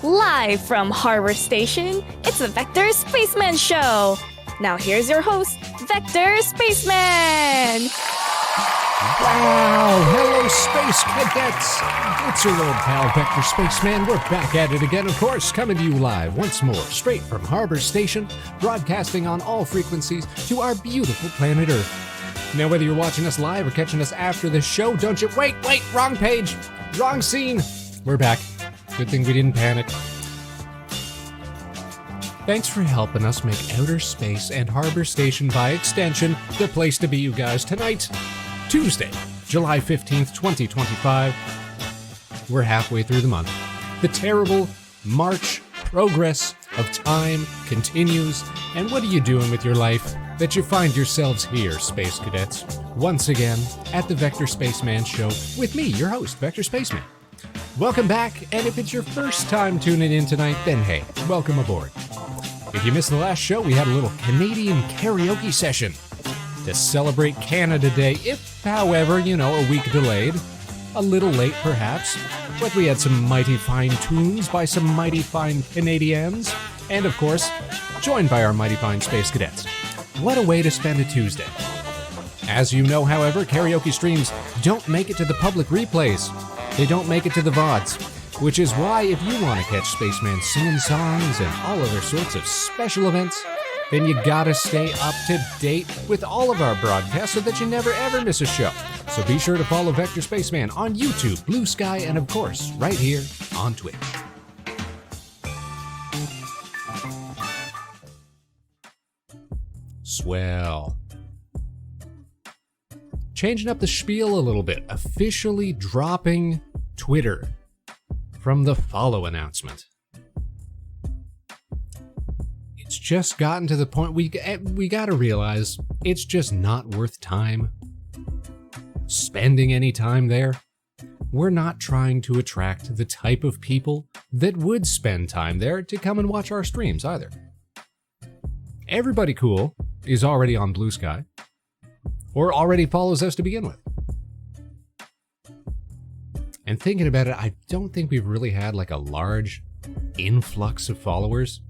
Live from Harbor Station, it's the Vector Spaceman Show. Now here's your host, Vector Spaceman. Wow! Hello, Space Cadets! It's your old pal, Vector Spaceman. We're back at it again, of course, coming to you live once more, straight from Harbor Station, broadcasting on all frequencies to our beautiful planet Earth. Now, whether you're watching us live or catching us after the show, don't you... Wait, wrong page! Wrong scene! We're back. Good thing we didn't panic. Thanks for helping us make outer space and Harbor Station, by extension, the place to be, you guys, tonight. Tuesday, July 15th, 2025. We're halfway through the month. The terrible march progress of time continues. And what are you doing with your life that you find yourselves here, Space Cadets? Once again, at the Vector Spaceman Show with me, your host, Vector Spaceman. Welcome back, and if it's your first time tuning in tonight, then hey, welcome aboard. If you missed the last show, we had a little Canadian karaoke session to celebrate Canada Day, if, however, a week delayed. A little late, perhaps, but we had some mighty fine tunes by some mighty fine Canadians, and of course, joined by our mighty fine Space Cadets. What a way to spend a Tuesday. As you know, however, karaoke streams don't make it to the public replays. They don't make it to the VODs, which is why if you want to catch Spaceman singing songs and all other sorts of special events, then you gotta stay up to date with all of our broadcasts so that you never ever miss a show. So be sure to follow Vector Spaceman on YouTube, Blue Sky, and of course, right here on Twitch. Swell. Changing up the spiel a little bit, officially dropping Twitter from the follow announcement. It's just gotten to the point we gotta realize it's just not worth time spending any time there. We're not trying to attract the type of people that would spend time there to come and watch our streams either. Everybody cool is already on Blue Sky or already follows us to begin with. And thinking about it, I don't think we've really had like a large influx of followers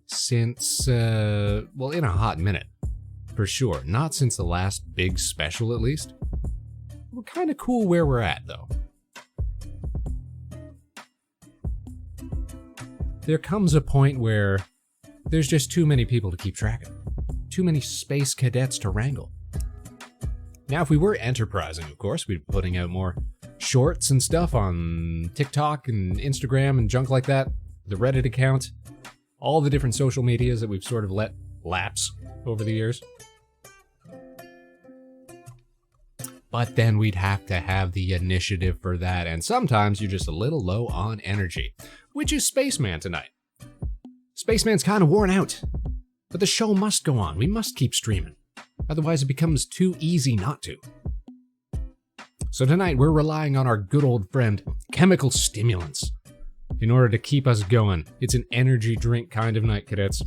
since, in a hot minute, for sure. Not since the last big special, at least. We're kind of cool where we're at, though. There comes a point where there's just too many people to keep track of. Too many Space Cadets to wrangle. Now, if we were enterprising, of course, we'd be putting out more shorts and stuff on TikTok and Instagram and junk like that, the Reddit account, all the different social medias that we've sort of let lapse over the years. But then we'd have to have the initiative for that, and sometimes you're just a little low on energy, which is Spaceman tonight. Spaceman's kind of worn out, but the show must go on. We must keep streaming. Otherwise it becomes too easy not to. So tonight we're relying on our good old friend, chemical stimulants, in order to keep us going. It's an energy drink kind of night, cadets.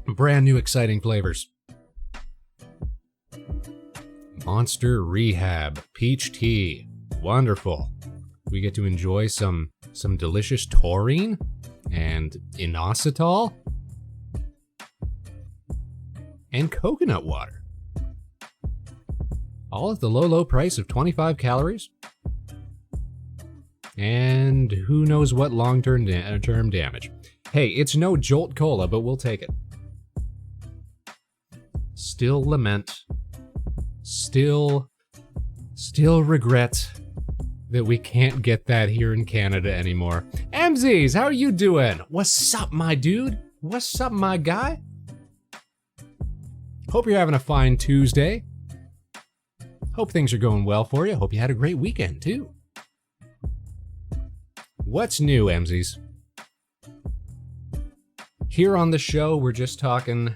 Brand new exciting flavors. Monster Rehab Peach Tea. Wonderful. We get to enjoy some delicious taurine and inositol and coconut water. All at the low price of 25 calories. And who knows what long-term term damage. Hey, it's no Jolt Cola, but we'll take it. Still lament. Still regret that we can't get that here in Canada anymore. MZs, how are you doing? What's up, my dude? What's up, my guy? Hope you're having a fine Tuesday. Hope things are going well for you. Hope you had a great weekend, too. What's new, MZs? Here on the show, we're just talking,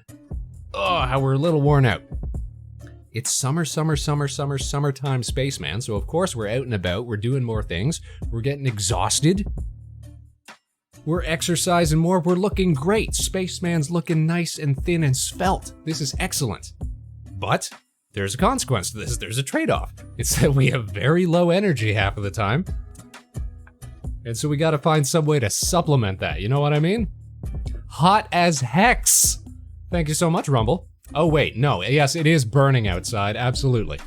how we're a little worn out. It's summertime Spaceman, so of course we're out and about, we're doing more things, we're getting exhausted, we're exercising more, we're looking great. Spaceman's looking nice and thin and svelte. This is excellent. But there's a consequence to this, there's a trade-off. It's that we have very low energy half of the time. And so we gotta find some way to supplement that, you know what I mean? Hot as hex! Thank you so much, Rumble. Oh wait, no, yes, it is burning outside, absolutely.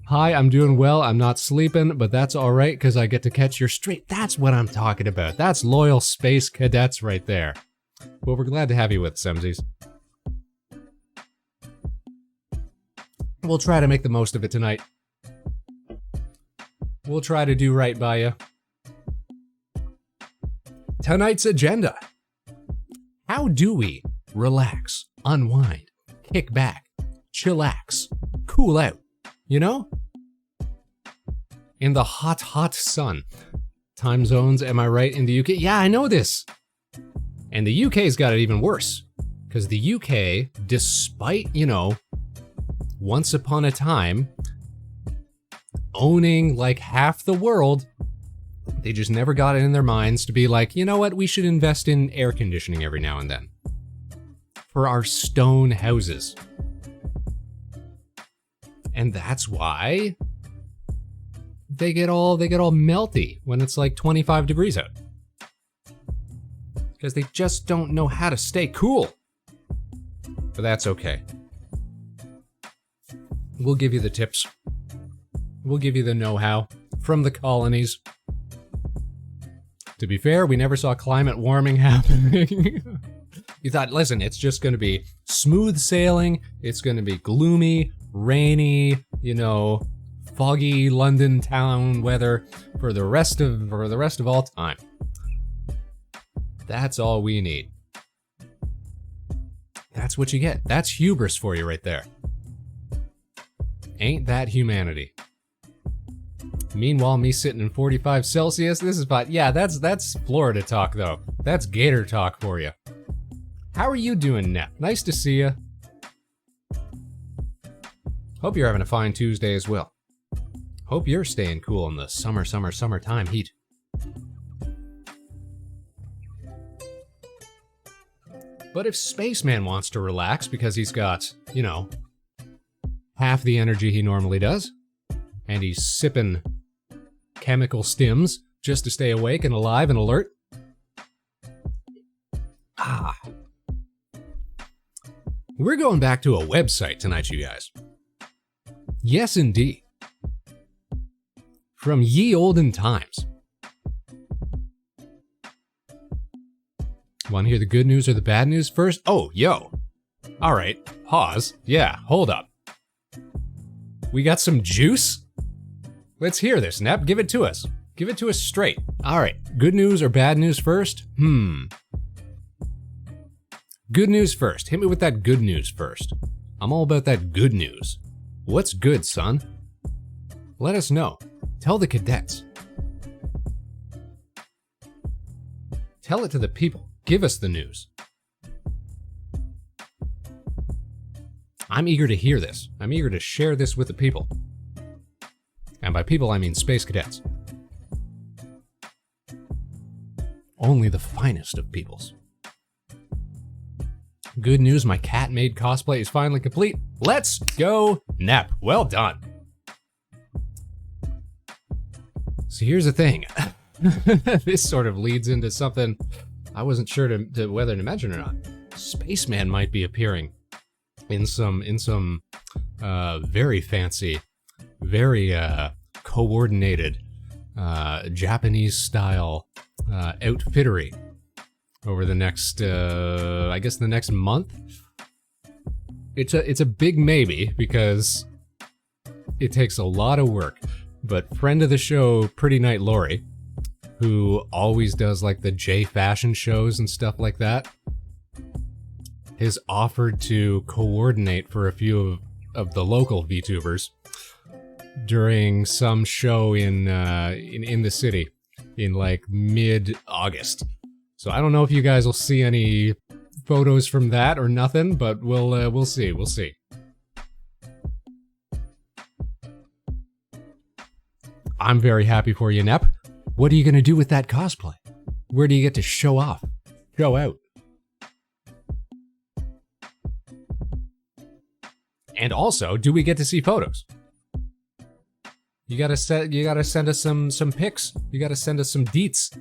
Hi, I'm doing well, I'm not sleeping, but that's alright because I get to catch your stream. That's what I'm talking about. That's loyal space cadets right there. Well, we're glad to have you with, Semsies. We'll try to make the most of it tonight. We'll try to do right by you. Tonight's agenda. How do we relax, unwind, kick back, chillax, cool out, you know? In the hot, hot sun. Time zones, am I right, in the UK? Yeah, I know this. And the UK's got it even worse. Because the UK, despite, you know, once upon a time, owning like half the world, they just never got it in their minds to be like, you know what, we should invest in air conditioning every now and then. For our stone houses. And that's why they get all melty when it's like 25 degrees out. Because they just don't know how to stay cool. But that's okay. We'll give you the tips. We'll give you the know-how from the colonies. To be fair, we never saw climate warming happening. You thought, listen, it's just going to be smooth sailing. It's going to be gloomy, rainy, you know, foggy London town weather for the rest of all time. That's all we need. That's what you get. That's hubris for you right there. Ain't that humanity? Meanwhile, me sitting in 45 Celsius, this is about, yeah, that's Florida talk though. That's Gator talk for you. How are you doing, Nep? Nice to see you. Hope you're having a fine Tuesday as well. Hope you're staying cool in the summertime heat. But if Spaceman wants to relax because he's got, you know, half the energy he normally does, and he's sipping chemical stims just to stay awake and alive and alert. We're going back to a website tonight, you guys. Yes, indeed. From ye olden times. Want to hear the good news or the bad news first? Oh, yo. All right, pause. Yeah, hold up. We got some juice? Let's hear this, Nep. Give it to us. Give it to us straight. All right, good news or bad news first? Good news first. Hit me with that good news first. I'm all about that good news. What's good, son? Let us know. Tell the cadets. Tell it to the people. Give us the news. I'm eager to hear this. I'm eager to share this with the people. And by people, I mean space cadets. Only the finest of peoples. Good news, my cat-made cosplay is finally complete. Let's go, Nep. Well done. So here's the thing. This sort of leads into something I wasn't sure to whether to mention or not. Spaceman might be appearing in some very fancy, very coordinated Japanese-style outfittery over the next, I guess the next month. It's a big maybe because it takes a lot of work. But friend of the show, Pretty Night Lori, who always does like the J fashion shows and stuff like that, has offered to coordinate for a few of the local VTubers during some show in the city in like mid-August. So I don't know if you guys will see any photos from that or nothing, but we'll see. We'll see. I'm very happy for you, Nep. What are you gonna do with that cosplay? Where do you get to show off? Show out. And also, do we get to see photos? You gotta send us some pics. You gotta send us some deets.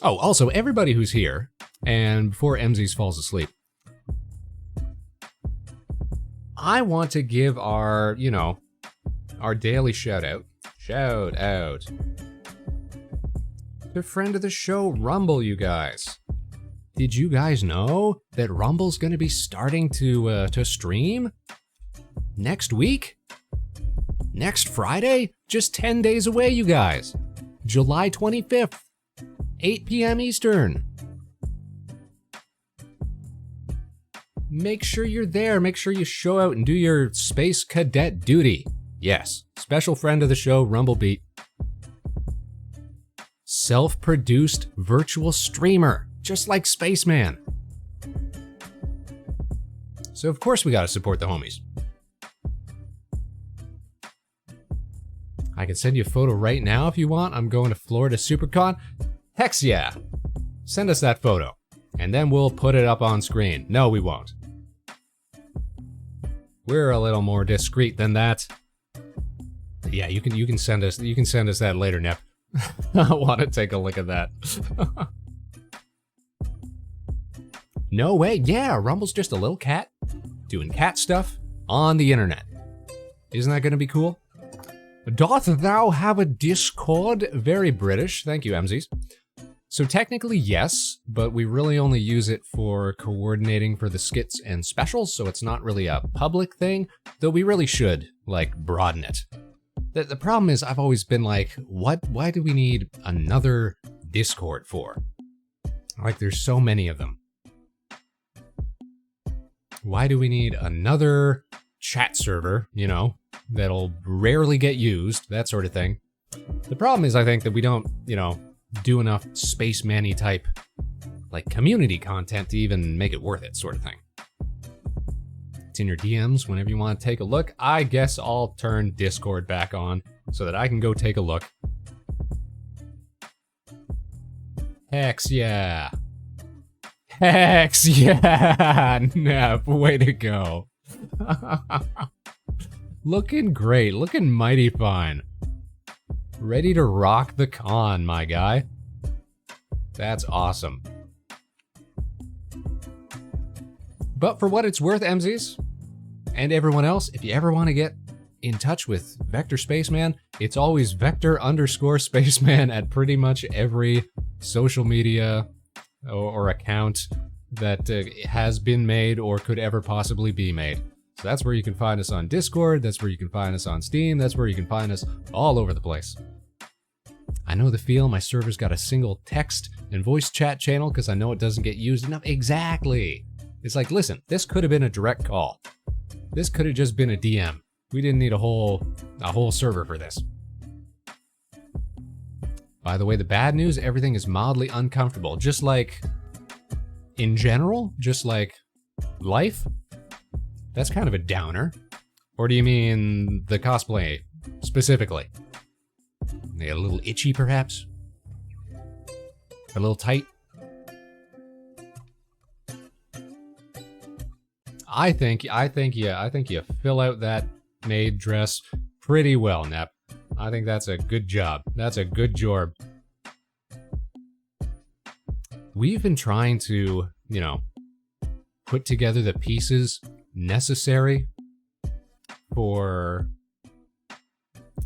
Oh, also, everybody who's here, and before MZ's falls asleep, I want to give our, our daily shout out. Shout out to friend of the show, Rumble, you guys. Did you guys know that Rumble's gonna be starting to stream next week? Next Friday? Just 10 days away, you guys. July 25th. 8 p.m. Eastern. Make sure you're there. Make sure you show out and do your space cadet duty. Yes, special friend of the show, Rumblebeat. Self-produced virtual streamer, just like Spaceman. So of course we gotta support the homies. I can send you a photo right now if you want. I'm going to Florida SuperCon. Hex yeah. Send us that photo, and then we'll put it up on screen. No, we won't. We're a little more discreet than that. Yeah, you can send us that later, Nep. I want to take a look at that. No way. Yeah, Rumble's just a little cat doing cat stuff on the internet. Isn't that going to be cool? Doth thou have a Discord? Very British. Thank you, MZs. So technically, yes, but we really only use it for coordinating for the skits and specials, so it's not really a public thing, though we really should, broaden it. The problem is, I've always been like, why do we need another Discord for? There's so many of them. Why do we need another chat server, that'll rarely get used, that sort of thing? The problem is, I think that we don't, do enough Spaceman-y type, community content to even make it worth it, sort of thing. It's in your DMs whenever you want to take a look. I guess I'll turn Discord back on so that I can go take a look. Hex yeah. Hex yeah. Nep, way to go. Looking great, looking mighty fine. Ready to rock the con, my guy. That's awesome. But for what it's worth, MZs, and everyone else, if you ever want to get in touch with Vector Spaceman, it's always Vector_Spaceman at pretty much every social media or account that has been made or could ever possibly be made. So that's where you can find us on Discord, that's where you can find us on Steam, that's where you can find us all over the place. I know the feel, my server's got a single text and voice chat channel because I know it doesn't get used enough. Exactly. It's like, listen, this could have been a direct call. This could have just been a DM. We didn't need a whole server for this. By the way, the bad news, everything is mildly uncomfortable. Just like, in general, just like life. That's kind of a downer. Or do you mean the cosplay specifically? A little itchy, perhaps? A little tight? I think you fill out that maid dress pretty well, Nep. I think that's a good job. That's a good job. We've been trying to, put together the pieces necessary for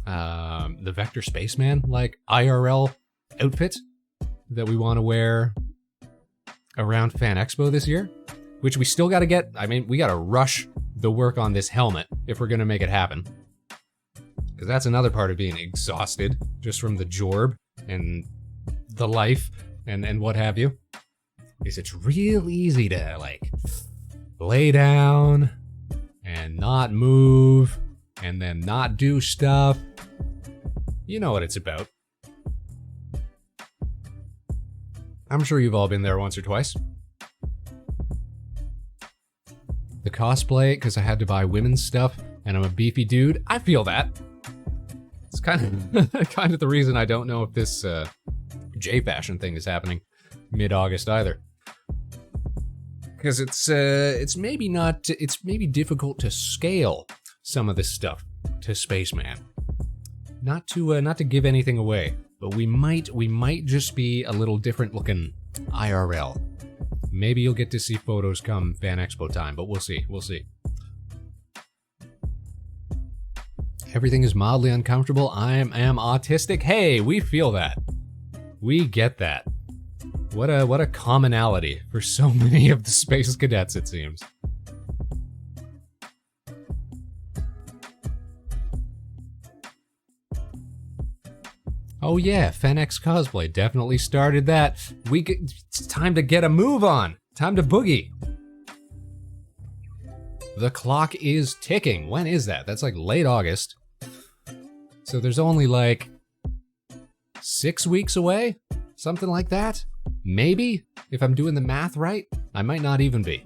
the Vector Spaceman, IRL outfit that we want to wear around Fan Expo this year, which we still got to get. I mean, we got to rush the work on this helmet if we're going to make it happen. Because that's another part of being exhausted just from the jorb and the life and what have you. Is it's real easy to lay down and not move and then not do stuff. You know what it's about. I'm sure you've all been there once or twice. The cosplay, because I had to buy women's stuff and I'm a beefy dude. I feel that. It's kind of the reason I don't know if this J-Fashion thing is happening mid-August either. because it's maybe not, it's maybe difficult to scale some of this stuff to Spaceman. Not to give anything away, but we might just be a little different looking IRL. Maybe you'll get to see photos come Fan Expo time, but we'll see. Everything is mildly uncomfortable. I am autistic. Hey, we feel that. We get that. What a commonality for so many of the space cadets, it seems. Oh yeah, FanX cosplay definitely started that. It's time to get a move on. Time to boogie. The clock is ticking. When is that? That's like late August. So there's only like 6 weeks away? Something like that? Maybe? If I'm doing the math right? I might not even be.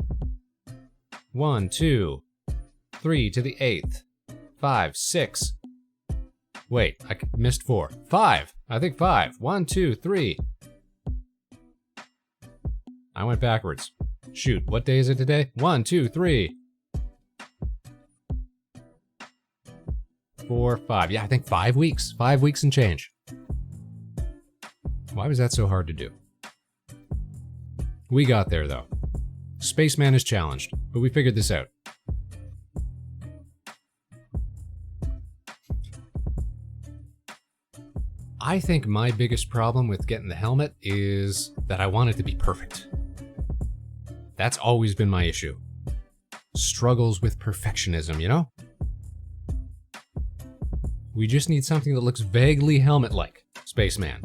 1, 2, 3 to the 8th. 5, 6. Wait, I missed 4. 5. I think 5. 1, 2, 3. I went backwards. Shoot, what day is it today? 1, 2, 3. 4, 5. Yeah, I think 5 weeks. 5 weeks and change. Why was that so hard to do? We got there, though. Spaceman is challenged, but we figured this out. I think my biggest problem with getting the helmet is that I want it to be perfect. That's always been my issue. Struggles with perfectionism, you know? We just need something that looks vaguely helmet-like, Spaceman.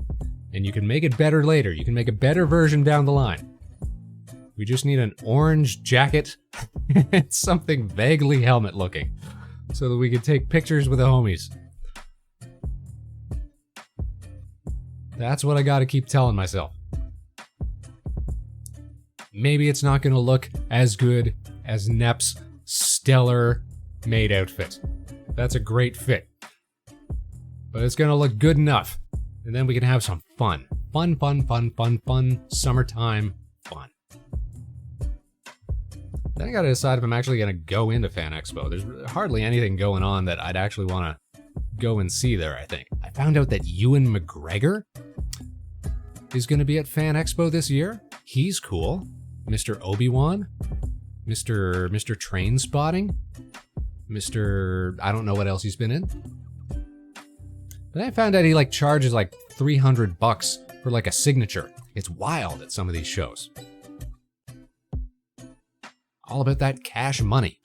And you can make it better later. You can make a better version down the line. We just need an orange jacket and something vaguely helmet-looking so that we can take pictures with the homies. That's what I gotta keep telling myself. Maybe it's not gonna look as good as Nep's stellar maid outfit. That's a great fit. But it's gonna look good enough. And then we can have some fun. Fun. Summertime fun. Then I gotta decide if I'm actually gonna go into Fan Expo. There's hardly anything going on that I'd actually wanna go and see there, I think. I found out that Ewan McGregor is gonna be at Fan Expo this year. He's cool. Mr. Obi-Wan. Mr. Train Spotting. I don't know what else he's been in. But I found out he like charges like $300 for like a signature. It's wild at some of these shows. All about that cash money.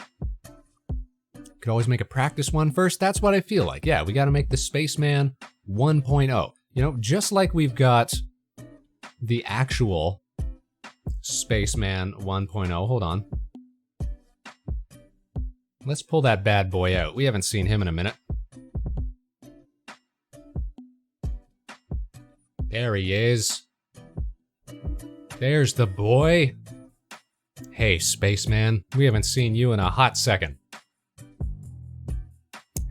Could always make a practice one first. That's what I feel like. Yeah, we got to make the Spaceman 1.0. You know, just like we've got the actual Spaceman 1.0. Hold on. Let's pull that bad boy out. We haven't seen him in a minute. There he is. There's the boy. Hey, Spaceman. We haven't seen you in a hot second.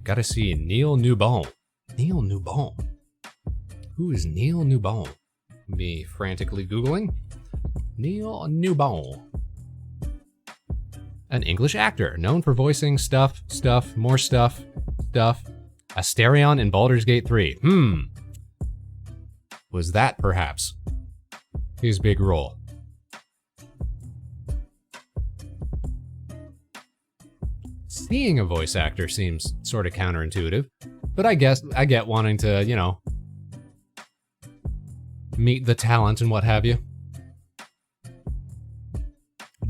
Gotta see Neil Newbon. Neil Newbon. Who is Neil Newbon? Me frantically Googling. Neil Newbon. An English actor, known for voicing stuff, more stuff. Asterion in Baldur's Gate 3. Was that perhaps his big role? Seeing a voice actor seems sort of counterintuitive, but I guess I get wanting to, you know, meet the talent and what have you.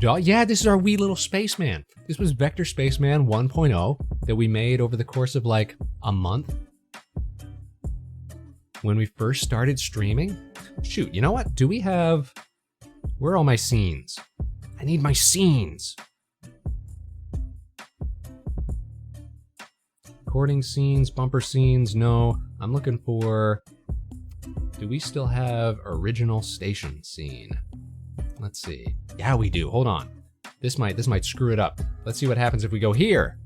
Yeah, this is our wee little Spaceman. This was Vector Spaceman 1.0 that we made over the course of like a month. When we first started streaming. Shoot, you know what? Do we have... Where are all my scenes? I need my scenes. Recording scenes, bumper scenes, no. I'm looking for... Do we still have original station scene? Let's see. Yeah, we do. Hold on. This might screw it up. Let's see what happens if we go here.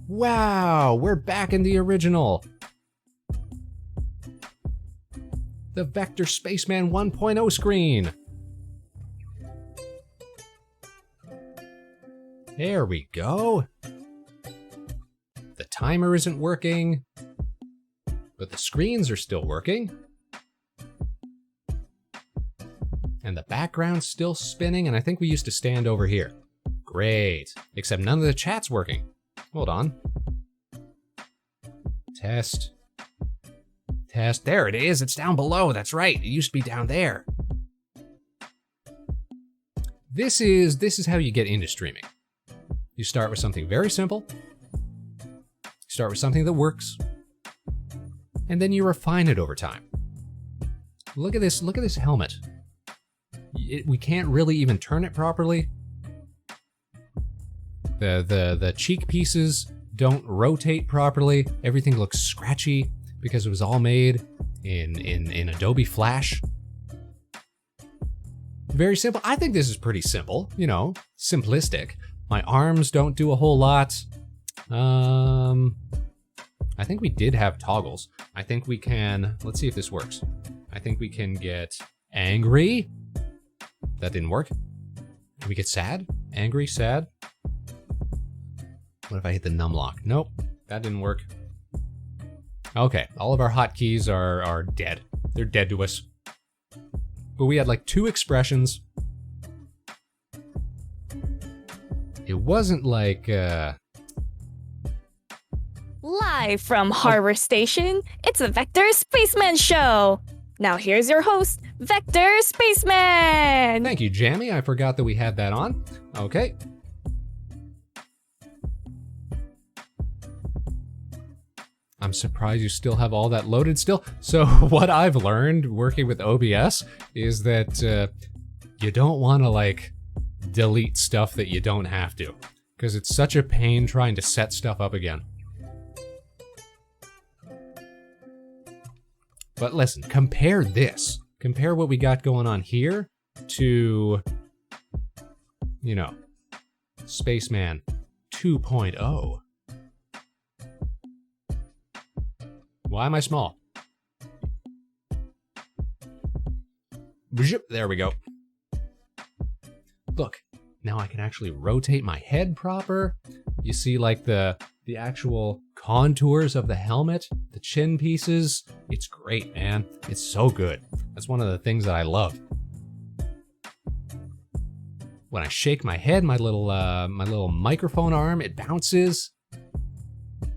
Wow, we're back in the original. The Vector Spaceman 1.0 screen. There we go. The timer isn't working, but the screens are still working. And the background's still spinning, and I think we used to stand over here. Great. Except none of the chat's working. Hold on. Test. Test. There it is. It's down below. That's right. It used to be down there. This is how you get into streaming. You start with something very simple. You start with something that works. And then you refine it over time. Look at this helmet. We can't really even turn it properly. The cheek pieces don't rotate properly. Everything looks scratchy because it was all made in Adobe Flash. Very simple. I think this is pretty simple, you know, simplistic. My arms don't do a whole lot. I think we did have toggles. I think we can, let's see if this works. I think we can get angry. That didn't work. Can we get sad? Angry, sad? What if I hit the num lock? Nope, that didn't work. Okay, all of our hotkeys are dead. They're dead to us. But we had like 2 expressions. It wasn't like, Live from Harbor Station, it's the Vector Spaceman Show. Now here's your host, Vector Spaceman. Thank you, Jammy. I forgot that we had that on. Okay. I'm surprised you still have all that loaded still. So what I've learned working with OBS is that you don't want to like delete stuff that you don't have to, because it's such a pain trying to set stuff up again. But listen, compare this. Compare what we got going on here to, you know, Spaceman 2.0. Why am I small? There we go. Look, now I can actually rotate my head proper. You see like the actual contours of the helmet, the chin pieces. It's great, man. It's so good. That's one of the things that I love. When I shake my head, my little microphone arm, it bounces.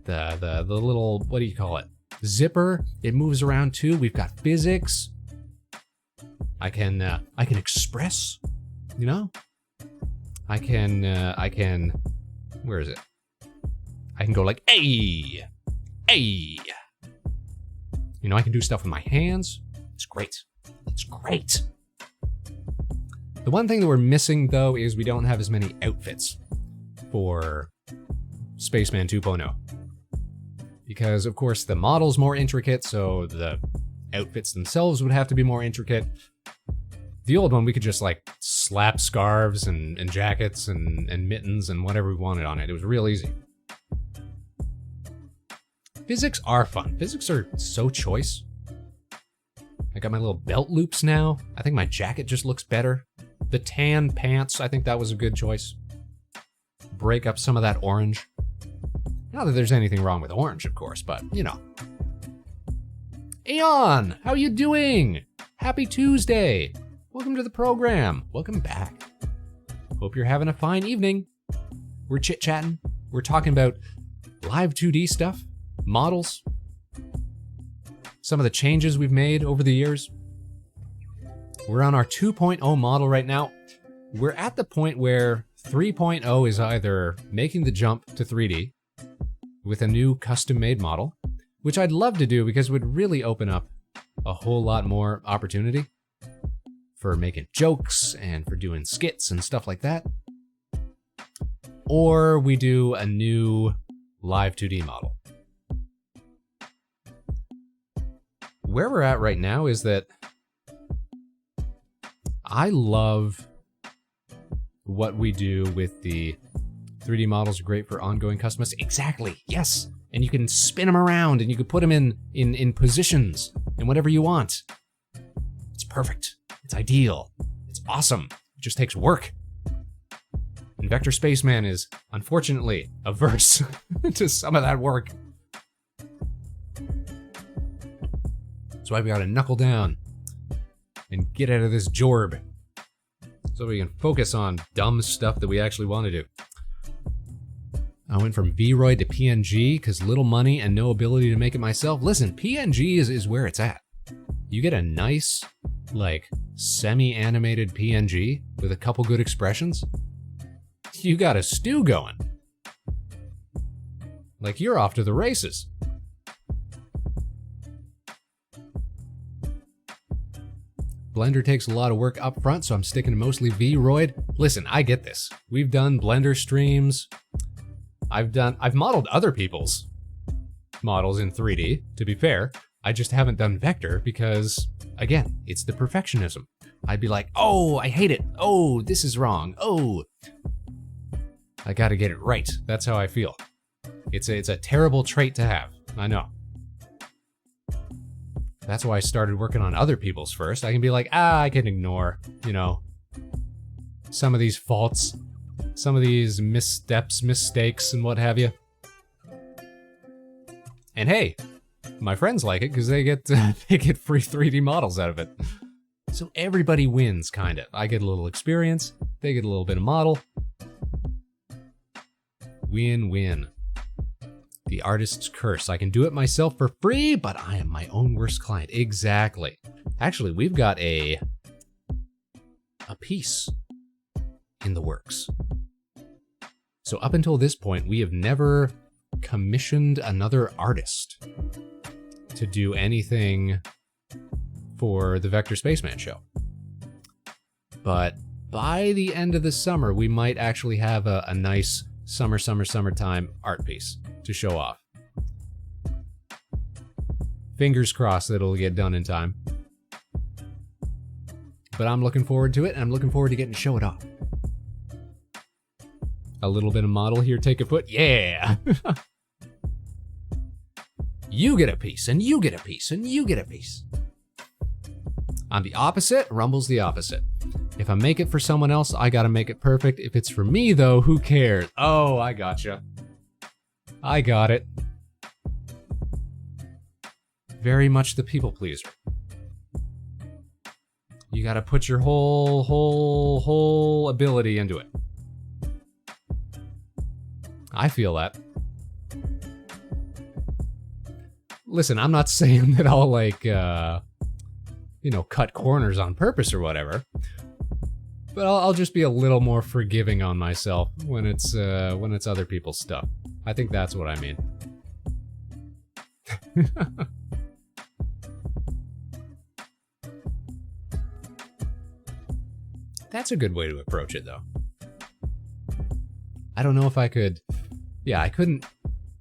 The little, what do you call it? Zipper, it moves around too. We've got physics. I can express, you know? I can, where is it? I can go like, hey, hey. You know, I can do stuff with my hands. It's great. It's great. The one thing that we're missing though is we don't have as many outfits for Spaceman 2.0. Because of course the model's more intricate, so the outfits themselves would have to be more intricate. The old one, we could just like slap scarves and jackets and mittens and whatever we wanted on it. It was real easy. Physics are fun. Physics are so choice. I got my little belt loops now. I think my jacket just looks better. The tan pants, I think that was a good choice. Break up some of that orange. Not that there's anything wrong with orange, of course, but, you know. Aeon, how you doing? Happy Tuesday. Welcome to the program. Welcome back. Hope you're having a fine evening. We're chit-chatting. We're talking about live 2D stuff, models, some of the changes we've made over the years. We're on our 2.0 model right now. We're at the point where 3.0 is either making the jump to 3D with a new custom-made model, which I'd love to do because it would really open up a whole lot more opportunity for making jokes and for doing skits and stuff like that. Or we do a new live 2D model. Where we're at right now is that I love what we do with the 3D models are great for ongoing customization. Exactly, yes. And you can spin them around and you can put them in positions and whatever you want. It's perfect. It's ideal. It's awesome. It just takes work. And Vector Spaceman is, unfortunately, averse to some of that work. That's why we gotta knuckle down and get out of this jorb so we can focus on dumb stuff that we actually want to do. I went from Vroid to PNG because little money and no ability to make it myself. Listen, PNG is where it's at. You get a nice, like, semi-animated PNG with a couple good expressions. You got a stew going. Like, you're off to the races. Blender takes a lot of work up front, so I'm sticking to mostly Vroid. Listen, I get this. We've done Blender streams. I've modeled other people's models in 3D, to be fair. I just haven't done Vector because, again, it's the perfectionism. I'd be like, oh, I hate it. Oh, this is wrong. Oh, I gotta get it right. That's how I feel. It's a terrible trait to have. I know. That's why I started working on other people's first. I can be like, I can ignore, you know, some of these faults, some of these missteps, mistakes, and what have you. And hey, my friends like it because they get free 3D models out of it. So everybody wins, kind of. I get a little experience, they get a little bit of model. Win-win. The artist's curse. I can do it myself for free, but I am my own worst client. Exactly. Actually, we've got a piece in the works. So up until this point, we have never commissioned another artist to do anything for the Vector Spaceman show. But by the end of the summer, we might actually have a nice summertime art piece to show off. Fingers crossed that it'll get done in time. But I'm looking forward to it, and I'm looking forward to getting to show it off. A little bit of model here, take a foot, yeah! You get a piece, and you get a piece, and you get a piece. On the opposite, Rumble's the opposite. If I make it for someone else, I gotta make it perfect. If it's for me, though, who cares? Oh, I gotcha. I got it. Very much the people pleaser. You gotta put your whole ability into it. I feel that. Listen, I'm not saying that I'll like, you know, cut corners on purpose or whatever. But I'll just be a little more forgiving on myself when it's other people's stuff. I think that's what I mean. That's a good way to approach it, though. I don't know if I could... Yeah, I couldn't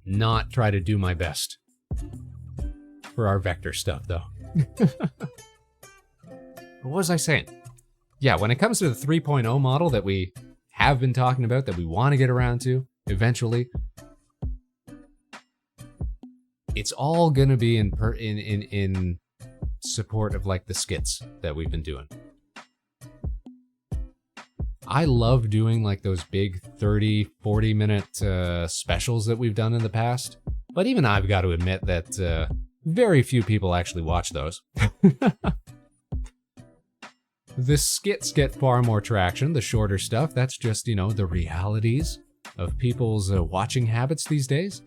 not try to do my best for our Vector stuff, though. What was I saying? Yeah, when it comes to the 3.0 model that we have been talking about, that we want to get around to eventually, it's all gonna be in support of like the skits that we've been doing. I love doing like those big 30, 40 minute specials that we've done in the past, but even I've got to admit that very few people actually watch those. The skits get far more traction, the shorter stuff. That's just, you know, the realities of people's watching habits these days.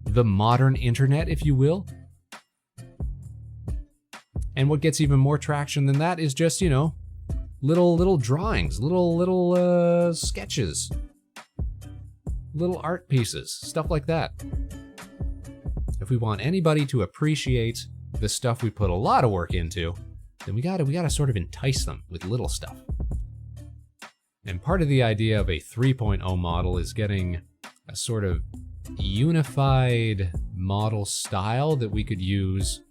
The modern internet, if you will. And what gets even more traction than that is just, you know, little drawings, little sketches, little art pieces, stuff like that. If we want anybody to appreciate the stuff we put a lot of work into, then we gotta sort of entice them with little stuff. And part of the idea of a 3.0 model is getting a sort of unified model style that we could use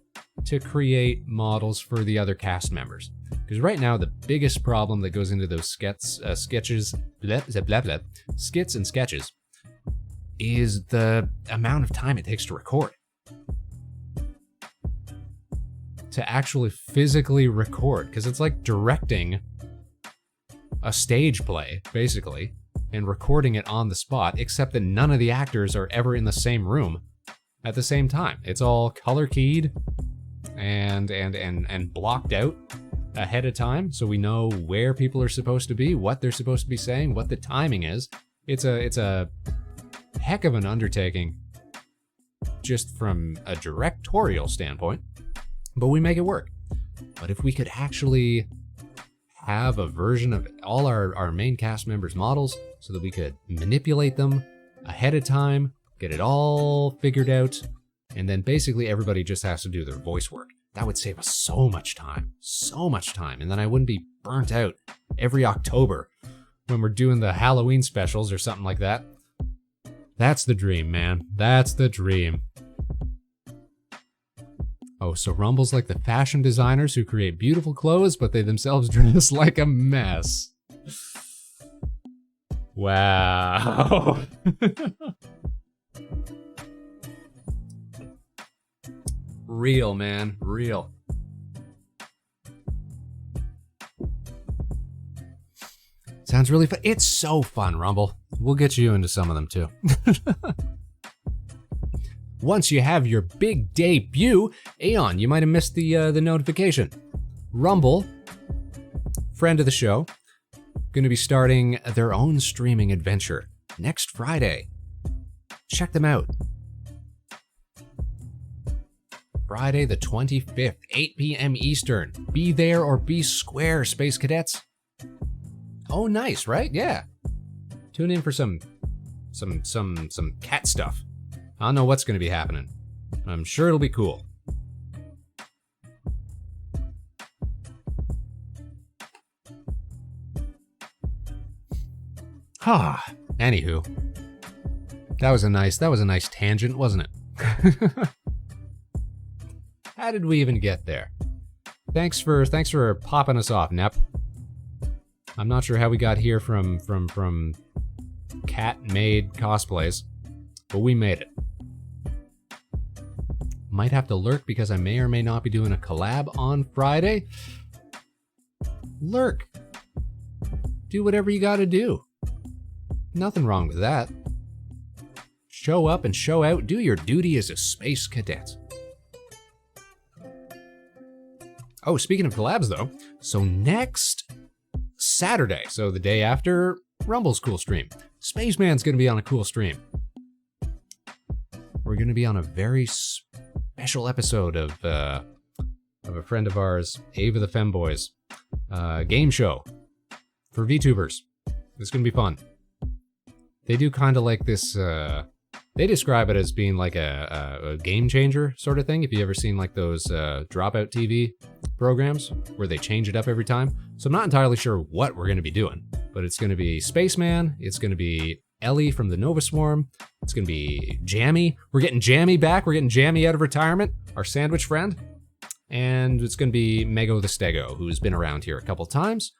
to create models for the other cast members. Because right now, the biggest problem that goes into those skits and sketches is the amount of time it takes to record. To actually physically record, because it's like directing a stage play, basically. and recording it on the spot, except that none of the actors are ever in the same room at the same time. It's all color keyed and blocked out ahead of time, so we know where people are supposed to be, what they're supposed to be saying, what the timing is. It's a heck of an undertaking just from a directorial standpoint, but we make it work. But if we could actually have a version of all our main cast members' models so that we could manipulate them ahead of time, get it all figured out, and then basically everybody just has to do their voice work. That would save us so much time, and then I wouldn't be burnt out every October when we're doing the Halloween specials or something like that. That's the dream, man. That's the dream. Oh, so Rumble's like the fashion designers who create beautiful clothes, but they themselves dress like a mess. Wow. Real, man. Real. Sounds really fun. It's so fun, Rumble. We'll get you into some of them too. Once you have your big debut, Aeon, you might have missed the notification. Rumble, friend of the show, going to be starting their own streaming adventure next Friday. Check them out. Friday the 25th, 8 p.m. Eastern. Be there or be square, Space Cadets. Oh, nice, right? Yeah. Tune in for some cat stuff. I don't know what's going to be happening. I'm sure it'll be cool. Anywho. That was a nice tangent, wasn't it? How did we even get there? Thanks for popping us off, Nep. I'm not sure how we got here from cat-made cosplays, but we made it. Might have to lurk because I may or may not be doing a collab on Friday. Lurk. Do whatever you gotta do. Nothing wrong with that. Show up and show out. Do your duty as a space cadet. Oh, speaking of collabs though, so next Saturday, so the day after Rumble's cool stream, Spaceman's gonna be on a cool stream. We're gonna be on a very special episode of a friend of ours, Ava the Femboys, game show for VTubers. It's gonna be fun. They do kind of like this, they describe it as being like a game changer sort of thing. If you ever seen like those dropout TV programs where they change it up every time. So I'm not entirely sure what we're gonna be doing, but it's gonna be Spaceman, it's gonna be Ellie from the Nova Swarm, it's gonna be Jammy. We're getting Jammy back, we're getting Jammy out of retirement, our sandwich friend. And it's gonna be Mego the Stego, who's been around here a couple times.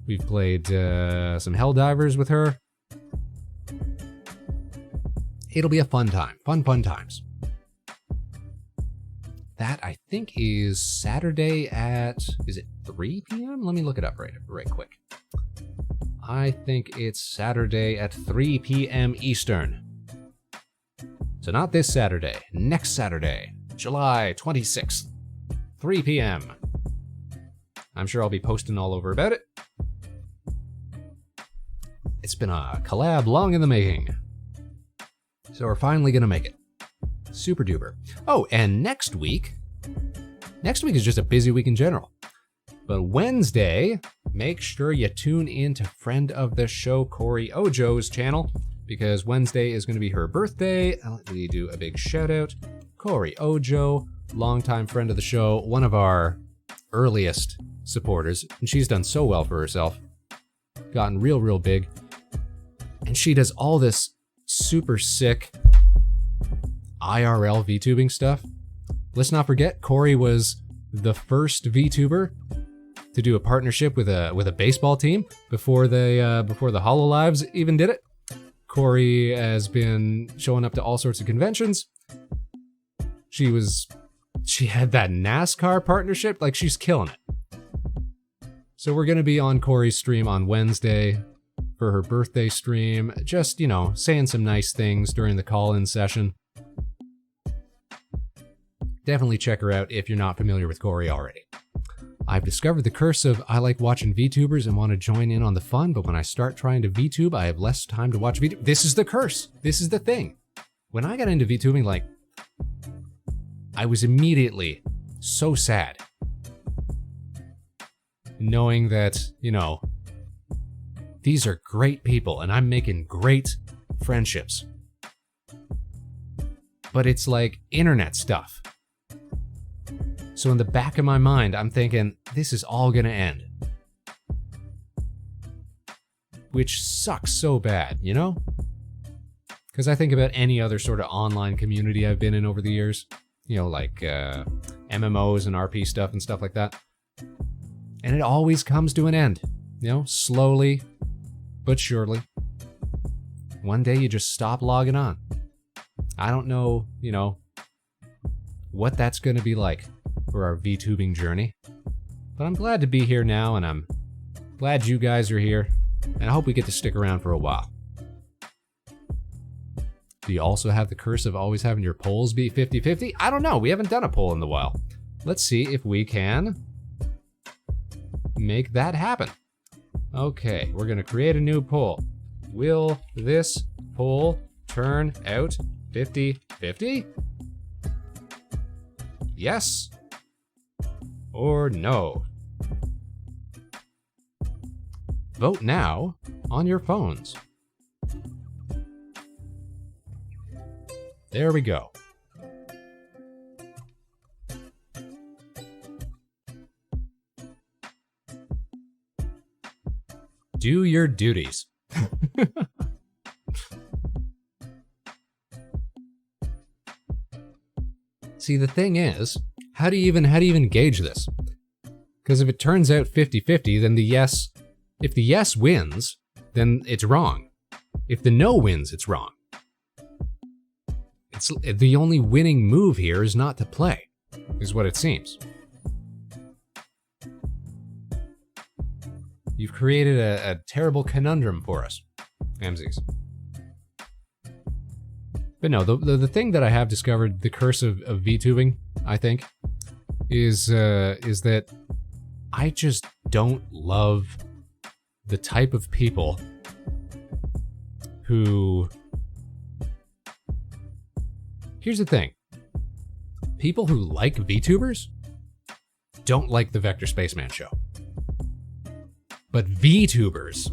We've played some Helldivers with her. It'll be a fun time. Fun times. That, I think, is Saturday at... Is it 3 p.m.? Let me look it up right quick. I think it's Saturday at 3 p.m. Eastern. So not this Saturday. Next Saturday, July 26th, 3 p.m. I'm sure I'll be posting all over about it. It's been a collab long in the making. So we're finally gonna make it. Super duper. Oh, and next week is just a busy week in general. But Wednesday, make sure you tune in to friend of the show, Corey Ojo's channel, because Wednesday is gonna be her birthday. Let me do a big shout out. Corey Ojo, longtime friend of the show, one of our earliest supporters, and she's done so well for herself. Gotten real big. And she does all this super sick IRL VTubing stuff. Let's not forget, Corey was the first VTuber to do a partnership with a baseball team before the HoloLives even did it. Corey has been showing up to all sorts of conventions. She had that NASCAR partnership, like she's killing it. So we're gonna be on Corey's stream on Wednesday for her birthday stream, just, saying some nice things during the call-in session. Definitely check her out if you're not familiar with Corey already. I've discovered the curse of I like watching VTubers and want to join in on the fun, but when I start trying to VTube, I have less time to watch VTube. This is the curse. This is the thing. When I got into VTubing, I was immediately so sad knowing that, these are great people and I'm making great friendships. But it's like internet stuff. So in the back of my mind, I'm thinking, this is all gonna end. Which sucks so bad, Because I think about any other sort of online community I've been in over the years, MMOs and RP stuff and stuff like that. And it always comes to an end, slowly but surely. One day you just stop logging on. I don't know, what that's going to be like for our VTubing journey. But I'm glad to be here now, and I'm glad you guys are here, and I hope we get to stick around for a while. Do you also have the curse of always having your polls be 50-50? I don't know. We haven't done a poll in a while. Let's see if we can make that happen. Okay, we're going to create a new poll. Will this poll turn out 50-50? Yes or no? Vote now on your phones. There we go. Do your duties. See, the thing is, how do you even gauge this? Because if it turns out 50-50, then if the yes wins, then it's wrong. If the no wins, it's wrong. It's the only winning move here is not to play, is what it seems. You've created a terrible conundrum for us, MZs. But no, the thing that I have discovered, the curse of VTubing, I think, is that I just don't love the type of people who... Here's the thing. People who like VTubers don't like the Vector Spaceman show. But VTubers,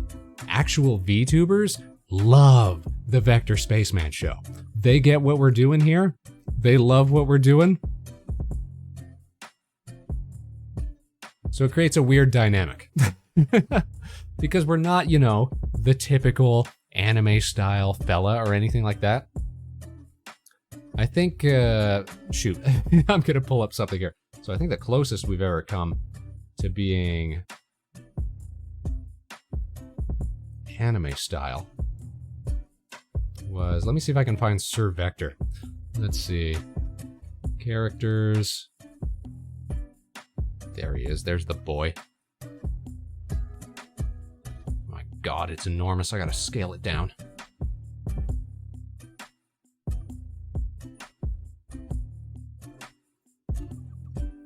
actual VTubers, love the Vector Spaceman show. They get what we're doing here. They love what we're doing. So it creates a weird dynamic. Because we're not, the typical anime-style fella or anything like that. I think, shoot, I'm gonna pull up something here. So I think the closest we've ever come to being anime style was, let me see if I can find Sir Vector. Let's see. Characters. There he is. There's the boy. My God, it's enormous. I gotta scale it down.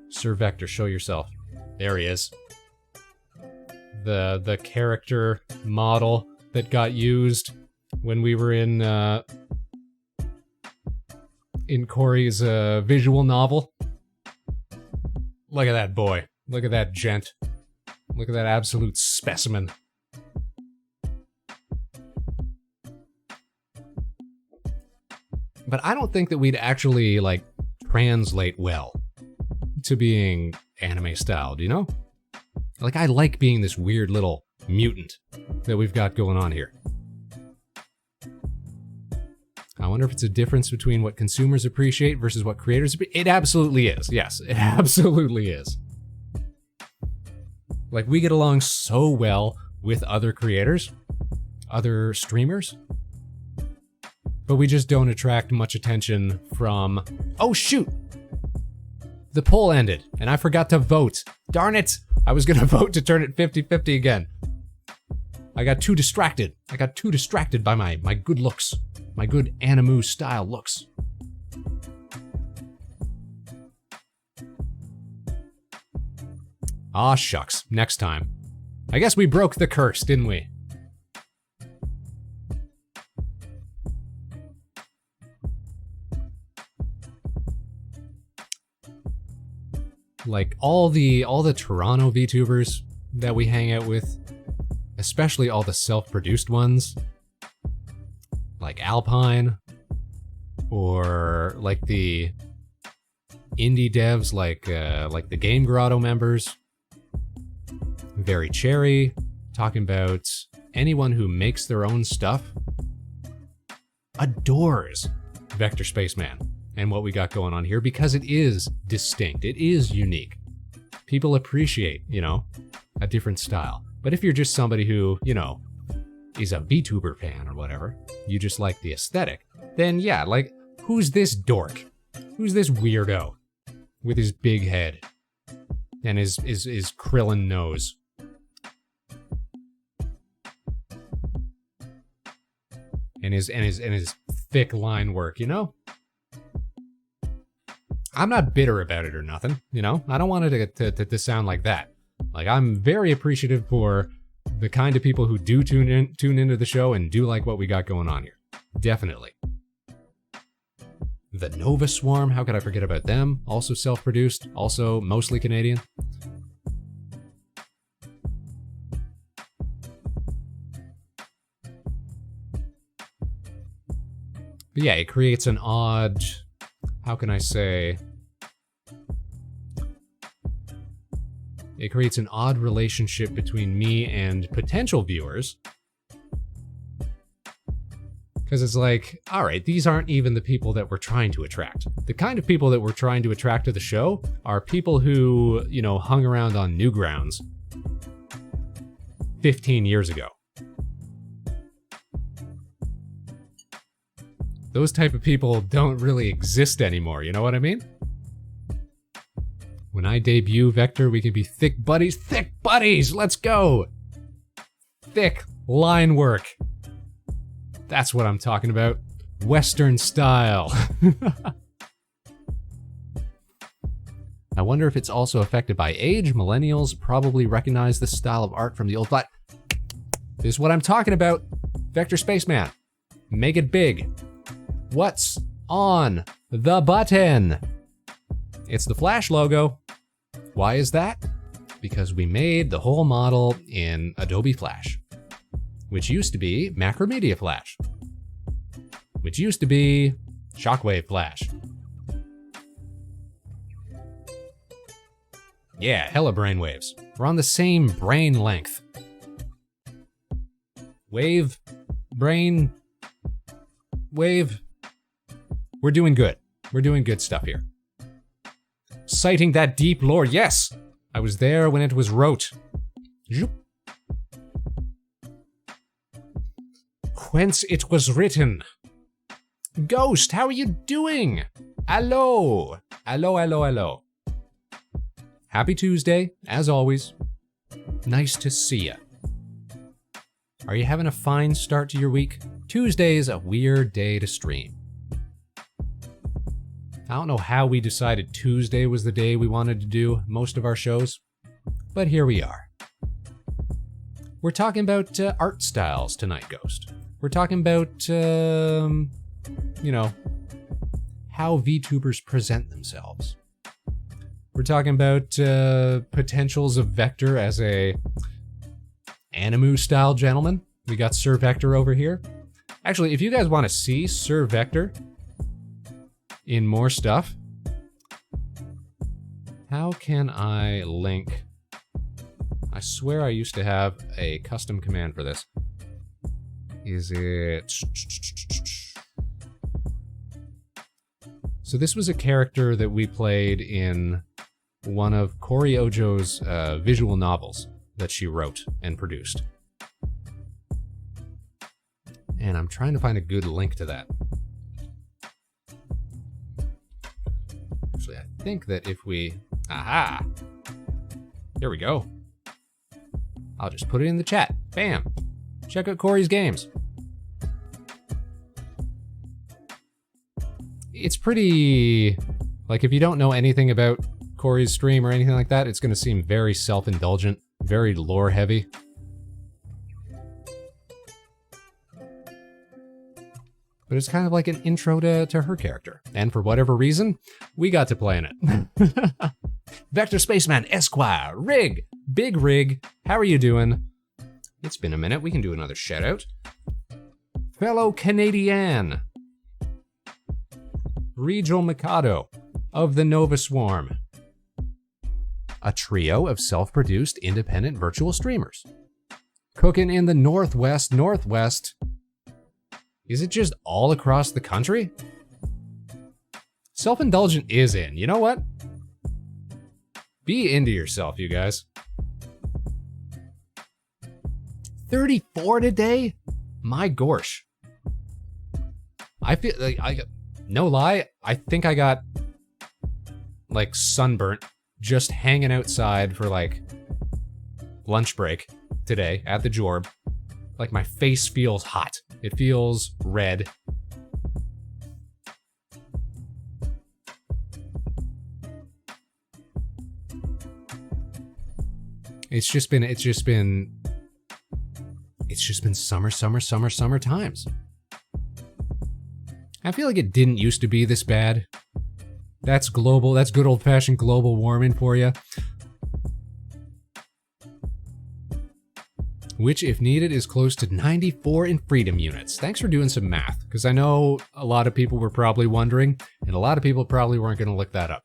Sir Vector, show yourself. There he is. The character model that got used when we were in Corey's visual novel. Look at that boy. Look at that gent. Look at that absolute specimen. But I don't think that we'd actually, translate well to being anime style, do you know? I like being this weird little mutant that we've got going on here. I wonder if it's a difference between what consumers appreciate versus what creators appreciate. It absolutely is. Yes, it absolutely is. We get along so well with other creators, other streamers, but we just don't attract much attention from... Oh, shoot! The poll ended, and I forgot to vote. Darn it! I was gonna vote to turn it 50-50 again. I got too distracted. I got too distracted by my good looks. My good anime style looks. Aw, shucks. Next time. I guess we broke the curse, didn't we? Like, all the Toronto VTubers that we hang out with, especially all the self-produced ones, like Alpine, or like the indie devs like the Game Grotto members, Very Cherry, talking about anyone who makes their own stuff, adores Vector Spaceman and what we got going on here because it is distinct, it is unique. People appreciate, you know, a different style. But if you're just somebody who, you know, is a VTuber fan or whatever, you just like the aesthetic, then yeah, like, who's this dork? Who's this weirdo with his big head and his Krillin nose? And his thick line work, you know? I'm not bitter about it or nothing, you know? I don't want it to sound like that. Like, I'm very appreciative for the kind of people who do tune into the show and do like what we got going on here. Definitely. The Nova Swarm, how could I forget about them? Also self-produced, also mostly Canadian. But yeah, it creates an odd, how can I say? It creates an odd relationship between me and potential viewers. Because it's like, all right, these aren't even the people that we're trying to attract. The kind of people that we're trying to attract to the show are people who, you know, hung around on Newgrounds 15 years ago. Those type of people don't really exist anymore, you know what I mean? When I debut Vector, we can be thick buddies. Thick buddies! Let's go! Thick line work. That's what I'm talking about. Western style. I wonder if it's also affected by age. Millennials probably recognize this style of art from the old flat. This is what I'm talking about. Vector Spaceman. Make it big. What's on the button? It's the Flash logo. Why is that? Because we made the whole model in Adobe Flash, which used to be Macromedia Flash, which used to be Shockwave Flash. Yeah, hella brainwaves. We're on the same brain length. Wave, brain, wave. We're doing good. We're doing good stuff here. Citing that deep lore, yes! I was there when it was wrote. Zoop. Whence it was written. Ghost, how are you doing? Hello. Hello, hello, hello. Happy Tuesday, as always. Nice to see ya. Are you having a fine start to your week? Tuesday is a weird day to stream. I don't know how we decided Tuesday was the day we wanted to do most of our shows, but here we are. We're talking about art styles tonight, Ghost. We're talking about, you know, how VTubers present themselves. We're talking about potentials of Vector as a anime-style gentleman. We got Sir Vector over here. Actually, if you guys want to see Sir Vector in more stuff, how can I link? I swear I used to have a custom command for this. Is it... So this was a character that we played in one of Cory Ojo's visual novels that she wrote and produced. And I'm trying to find a good link to that. Actually, I think that if we... Aha! There we go. I'll just put it in the chat. Bam! Check out Corey's games. It's pretty, like, if you don't know anything about Corey's stream or anything like that, it's gonna seem very self-indulgent, very lore-heavy. But it's kind of like an intro to her character. And for whatever reason, we got to play in it. Vector Spaceman Esquire, Rig, Big Rig, how are you doing? It's been a minute, we can do another shout out. Fellow Canadian, Regal Mikado of the Nova Swarm, a trio of self-produced independent virtual streamers. Cooking in the Northwest. Is it just all across the country? Self-indulgent is in, you know what? Be into yourself, you guys. 34 today? My gorsh. I feel like, no lie, I think I got, like, sunburnt just hanging outside for, like, lunch break today at the Jorb. Like, my face feels hot. It feels red. It's just been summer times. I feel like it didn't used to be this bad. That's global, that's good old-fashioned global warming for you. Which, if needed, is close to 94 in freedom units. Thanks for doing some math, because I know a lot of people were probably wondering, and a lot of people probably weren't gonna look that up.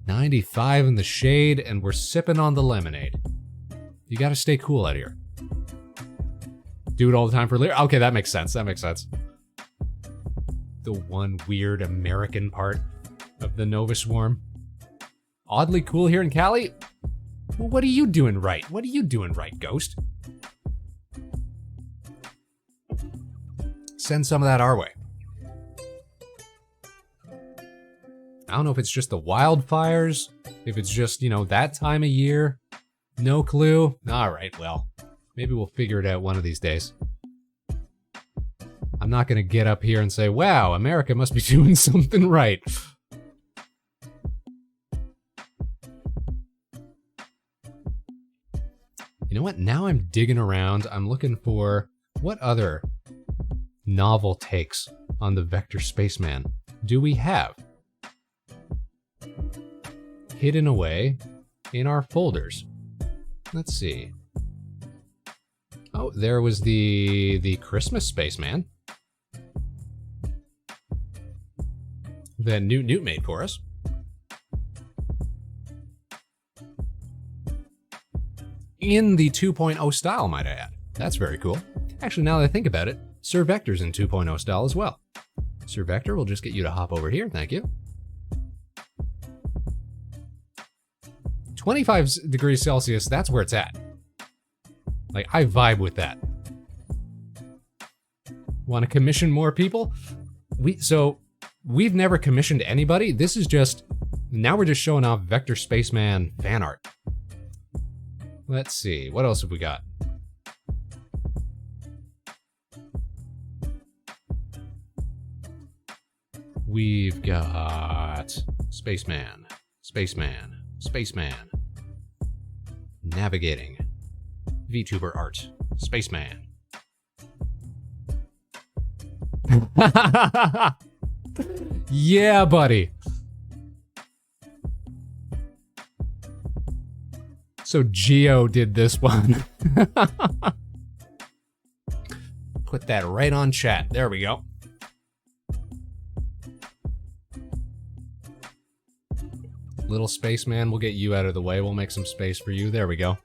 95 in the shade, and we're sipping on the lemonade. You gotta stay cool out here. Do it all the time for later. Okay, that makes sense. That makes sense. The one weird American part of the Nova Swarm. Oddly cool here in Cali? Well, what are you doing right? What are you doing right, Ghost? Send some of that our way. I don't know if it's just the wildfires, if it's just, you know, that time of year. No clue. All right, well, maybe we'll figure it out one of these days. I'm not gonna get up here and say, wow, America must be doing something right. You know what? Now I'm digging around. I'm looking for what other novel takes on the Vector Spaceman do we have hidden away in our folders. Let's see. Oh, there was the Christmas Spaceman that Newt made for us. In the 2.0 style, might I add. That's very cool. Actually, now that I think about it, Sir Vector's in 2.0 style as well. Sir Vector, we'll just get you to hop over here, thank you. 25 degrees Celsius, that's where it's at. Like, I vibe with that. Want to commission more people? We've never commissioned anybody. This is just, now we're just showing off Vector Spaceman fan art. Let's see, what else have we got? We've got Spaceman, navigating, VTuber art, Spaceman. Yeah, buddy. So Geo did this one. Put that right on chat. There we go. Little Spaceman, we'll get you out of the way. We'll make some space for you. There we go.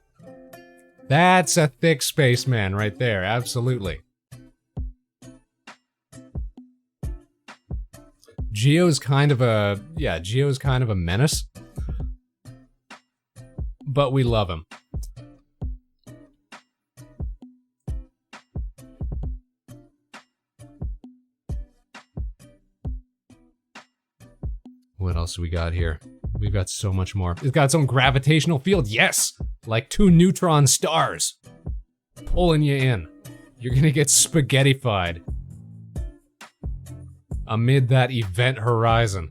That's a thick Spaceman right there. Absolutely. Geo's kind of a menace. But we love him. What else do we got here? We've got so much more. It's got its own gravitational field. Yes! Like 2 neutron stars. pulling you in. You're gonna get spaghettified amid that event horizon.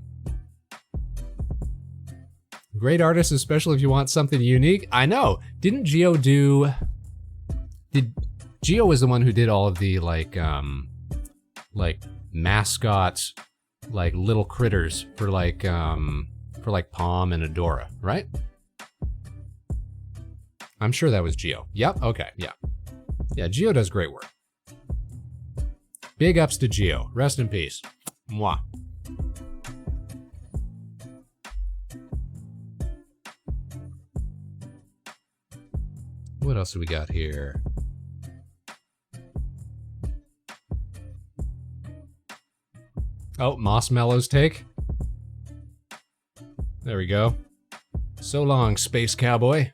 Great artist, especially if you want something unique. I know. Didn't Geo do... Geo was the one who did all of the, like mascot, like, little critters for, like, Palm and Adora, right? I'm sure that was Geo. Yep, okay, yeah. Yeah, Geo does great work. Big ups to Geo. Rest in peace. Mwah. What else do we got here? Oh, Mossmellow's take. There we go. So long, Space Cowboy.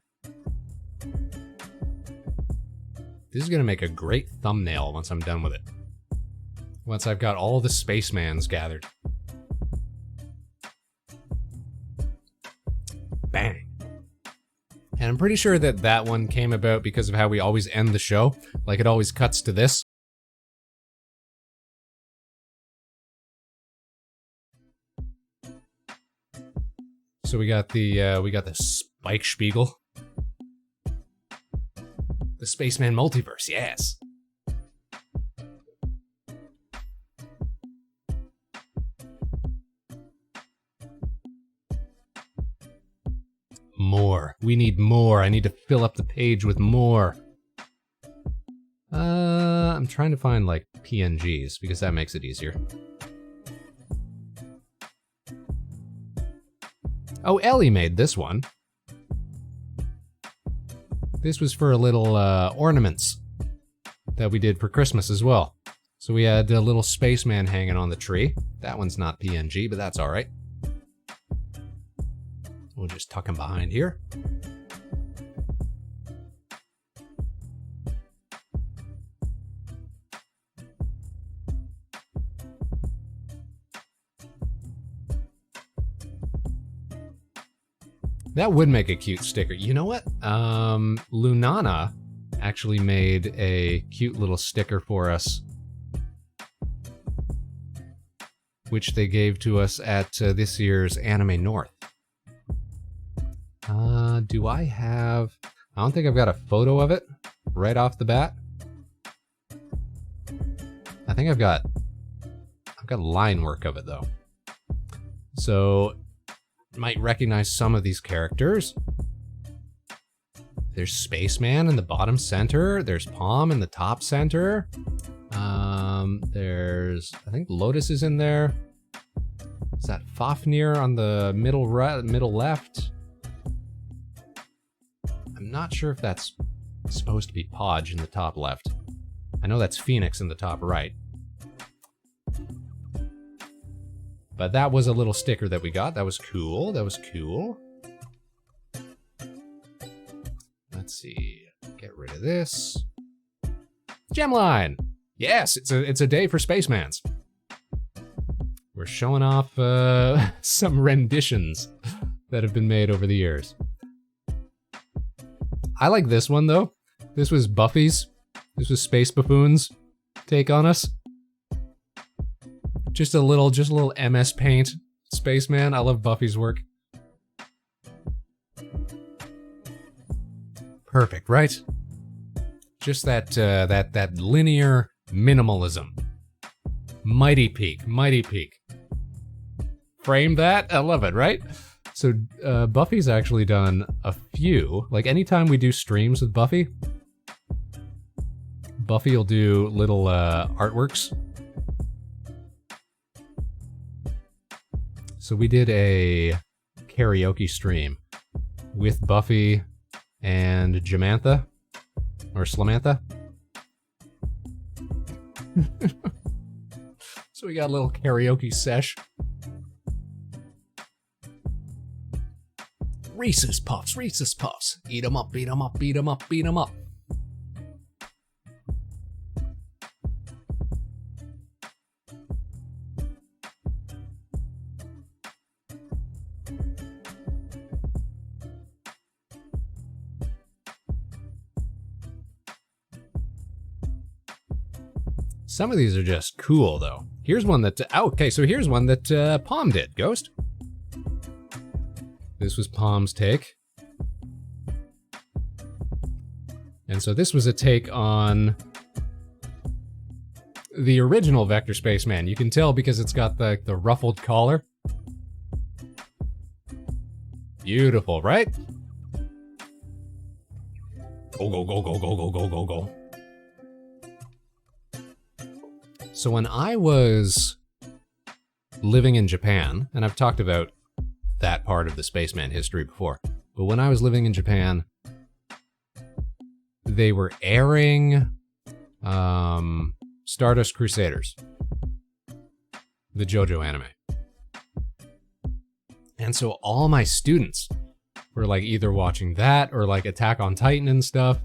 This is gonna make a great thumbnail once I'm done with it. Once I've got all the Spacemans gathered. Bang. And I'm pretty sure that that one came about because of how we always end the show. Like, it always cuts to this. So we got the Spike Spiegel. The Spaceman multiverse, yes. More. We need more. I need to fill up the page with more. I'm trying to find, like, PNGs, because that makes it easier. Oh, Ellie made this one. This was for a little ornaments that we did for Christmas as well. So we had a little spaceman hanging on the tree. That one's not PNG, but that's all right. We'll just tuck him behind here. That would make a cute sticker. You know what? Lunana actually made a cute little sticker for us, which they gave to us at this year's Anime North. Do I have... I don't think I've got a photo of it right off the bat. I think I've got line work of it, though. So... might recognize some of these characters. There's Spaceman in the bottom center. There's Palm in the top center. There's, I think Lotus is in there. Is that Fafnir on the middle left? I'm not sure if that's supposed to be Podge in the top left. I know that's Phoenix in the top right. But that was a little sticker that we got. That was cool. That was cool. Let's see. Get rid of this. Gemline! Yes, it's a day for Spacemans. We're showing off some renditions that have been made over the years. I like this one, though. This was Buffy's. This was Space Buffoon's take on us. Just a little MS Paint Spaceman. I love Buffy's work. Perfect, right? Just that linear minimalism. Mighty peak, mighty peak. Frame that? I love it, right? So Buffy's actually done a few. Like, anytime we do streams with Buffy, Buffy will do little artworks. So we did a karaoke stream with Buffy and Jamantha, or Slamantha. So we got a little karaoke sesh. Reese's Puffs, Reese's Puffs. Eat 'em up, beat 'em up, beat 'em up, beat 'em up. Some of these are just cool, though. Here's one that... okay, so here's one that Palm did. Ghost? This was Palm's take. And so this was a take on the original Vector Spaceman. You can tell because it's got the ruffled collar. Beautiful, right? Go, go, go, go, go, go, go, go, go. So when I was living in Japan, and I've talked about that part of the Spaceman history before, but when I was living in Japan, they were airing Stardust Crusaders, the JoJo anime. And so all my students were like either watching that or like Attack on Titan and stuff.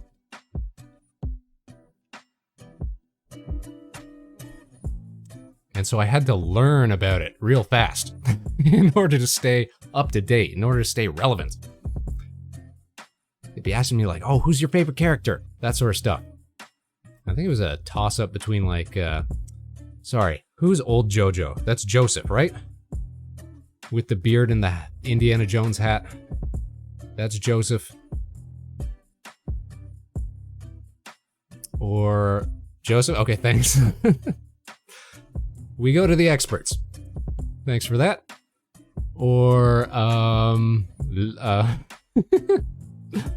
And so I had to learn about it real fast in order to stay up to date, in order to stay relevant. They'd be asking me like, oh, who's your favorite character? That sort of stuff. I think it was a toss-up between like, sorry, who's old JoJo? That's Joseph, right? With the beard and the Indiana Jones hat. That's Joseph. Or Joseph? Okay, thanks. We go to the experts. Thanks for that. Or, I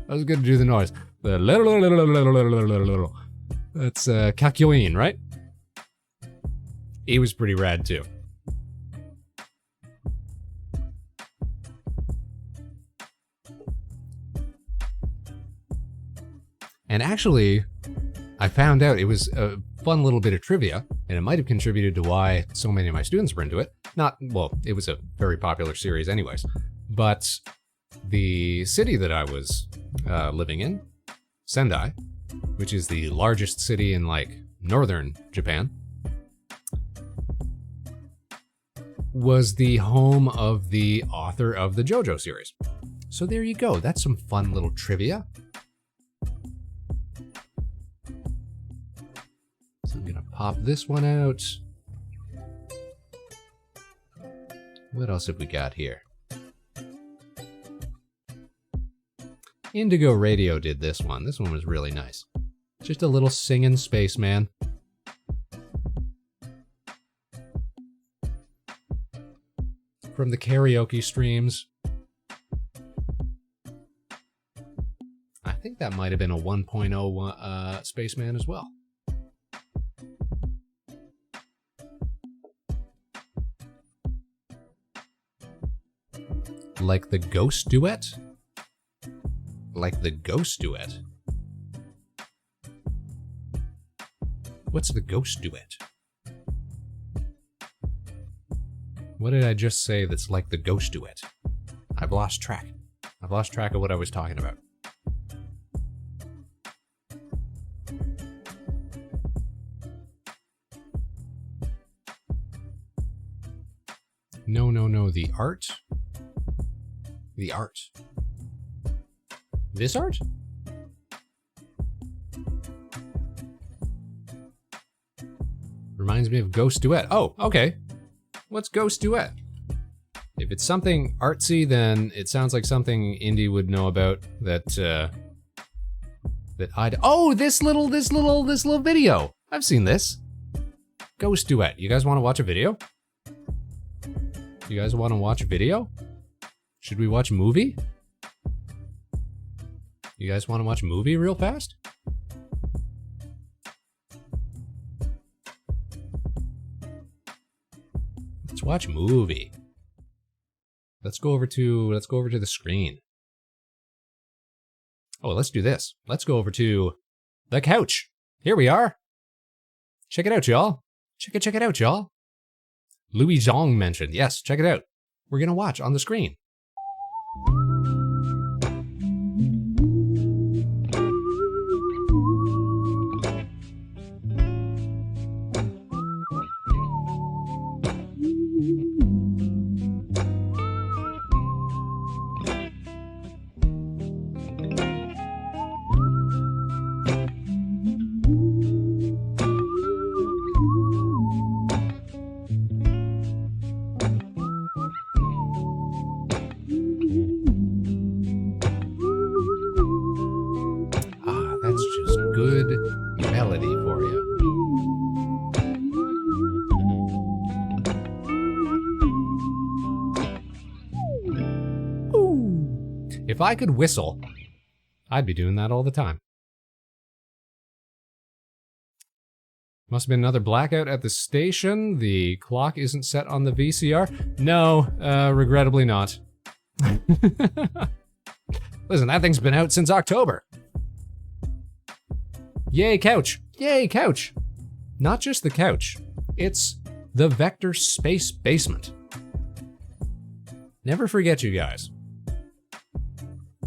was gonna do the noise. The little. That's, Kakyoin, right? He was pretty rad, too. And actually, I found out it was a fun little bit of trivia, and it might have contributed to why so many of my students were into it. Not, well, it was a very popular series anyways, but the city that I was living in, Sendai, which is the largest city in like northern Japan, was the home of the author of the JoJo series. So there you go, that's some fun little trivia. So I'm gonna pop this one out. What else have we got here? Indigo Radio did this one. This one was really nice. Just a little singing spaceman. From the karaoke streams. I think that might have been a 1.0 Spaceman as well. Like the Ghost Duet? Like the Ghost Duet? What's the Ghost Duet? What did I just say that's like the Ghost Duet? I've lost track. I've lost track of what I was talking about. No, the art? The art. This art? Reminds me of Ghost Duet. Oh, okay. What's Ghost Duet? If it's something artsy, then it sounds like something Indy would know about that that I'd... Oh, this little video. I've seen this. Ghost Duet. You guys want to watch a video? You guys want to watch a video? Should we watch a movie? You guys want to watch a movie real fast? Let's watch a movie. Let's go over to the screen. Oh, let's do this. Let's go over to the couch. Here we are. Check it out, y'all. Check it out, y'all. Louis Zhang mentioned. Yes, check it out. We're gonna watch on the screen. If I could whistle, I'd be doing that all the time. Must have been another blackout at the station. The clock isn't set on the VCR. No, regrettably not. Listen, that thing's been out since October. Yay, couch. Yay, couch. Not just the couch. It's the Vector Space Basement. Never forget, you guys.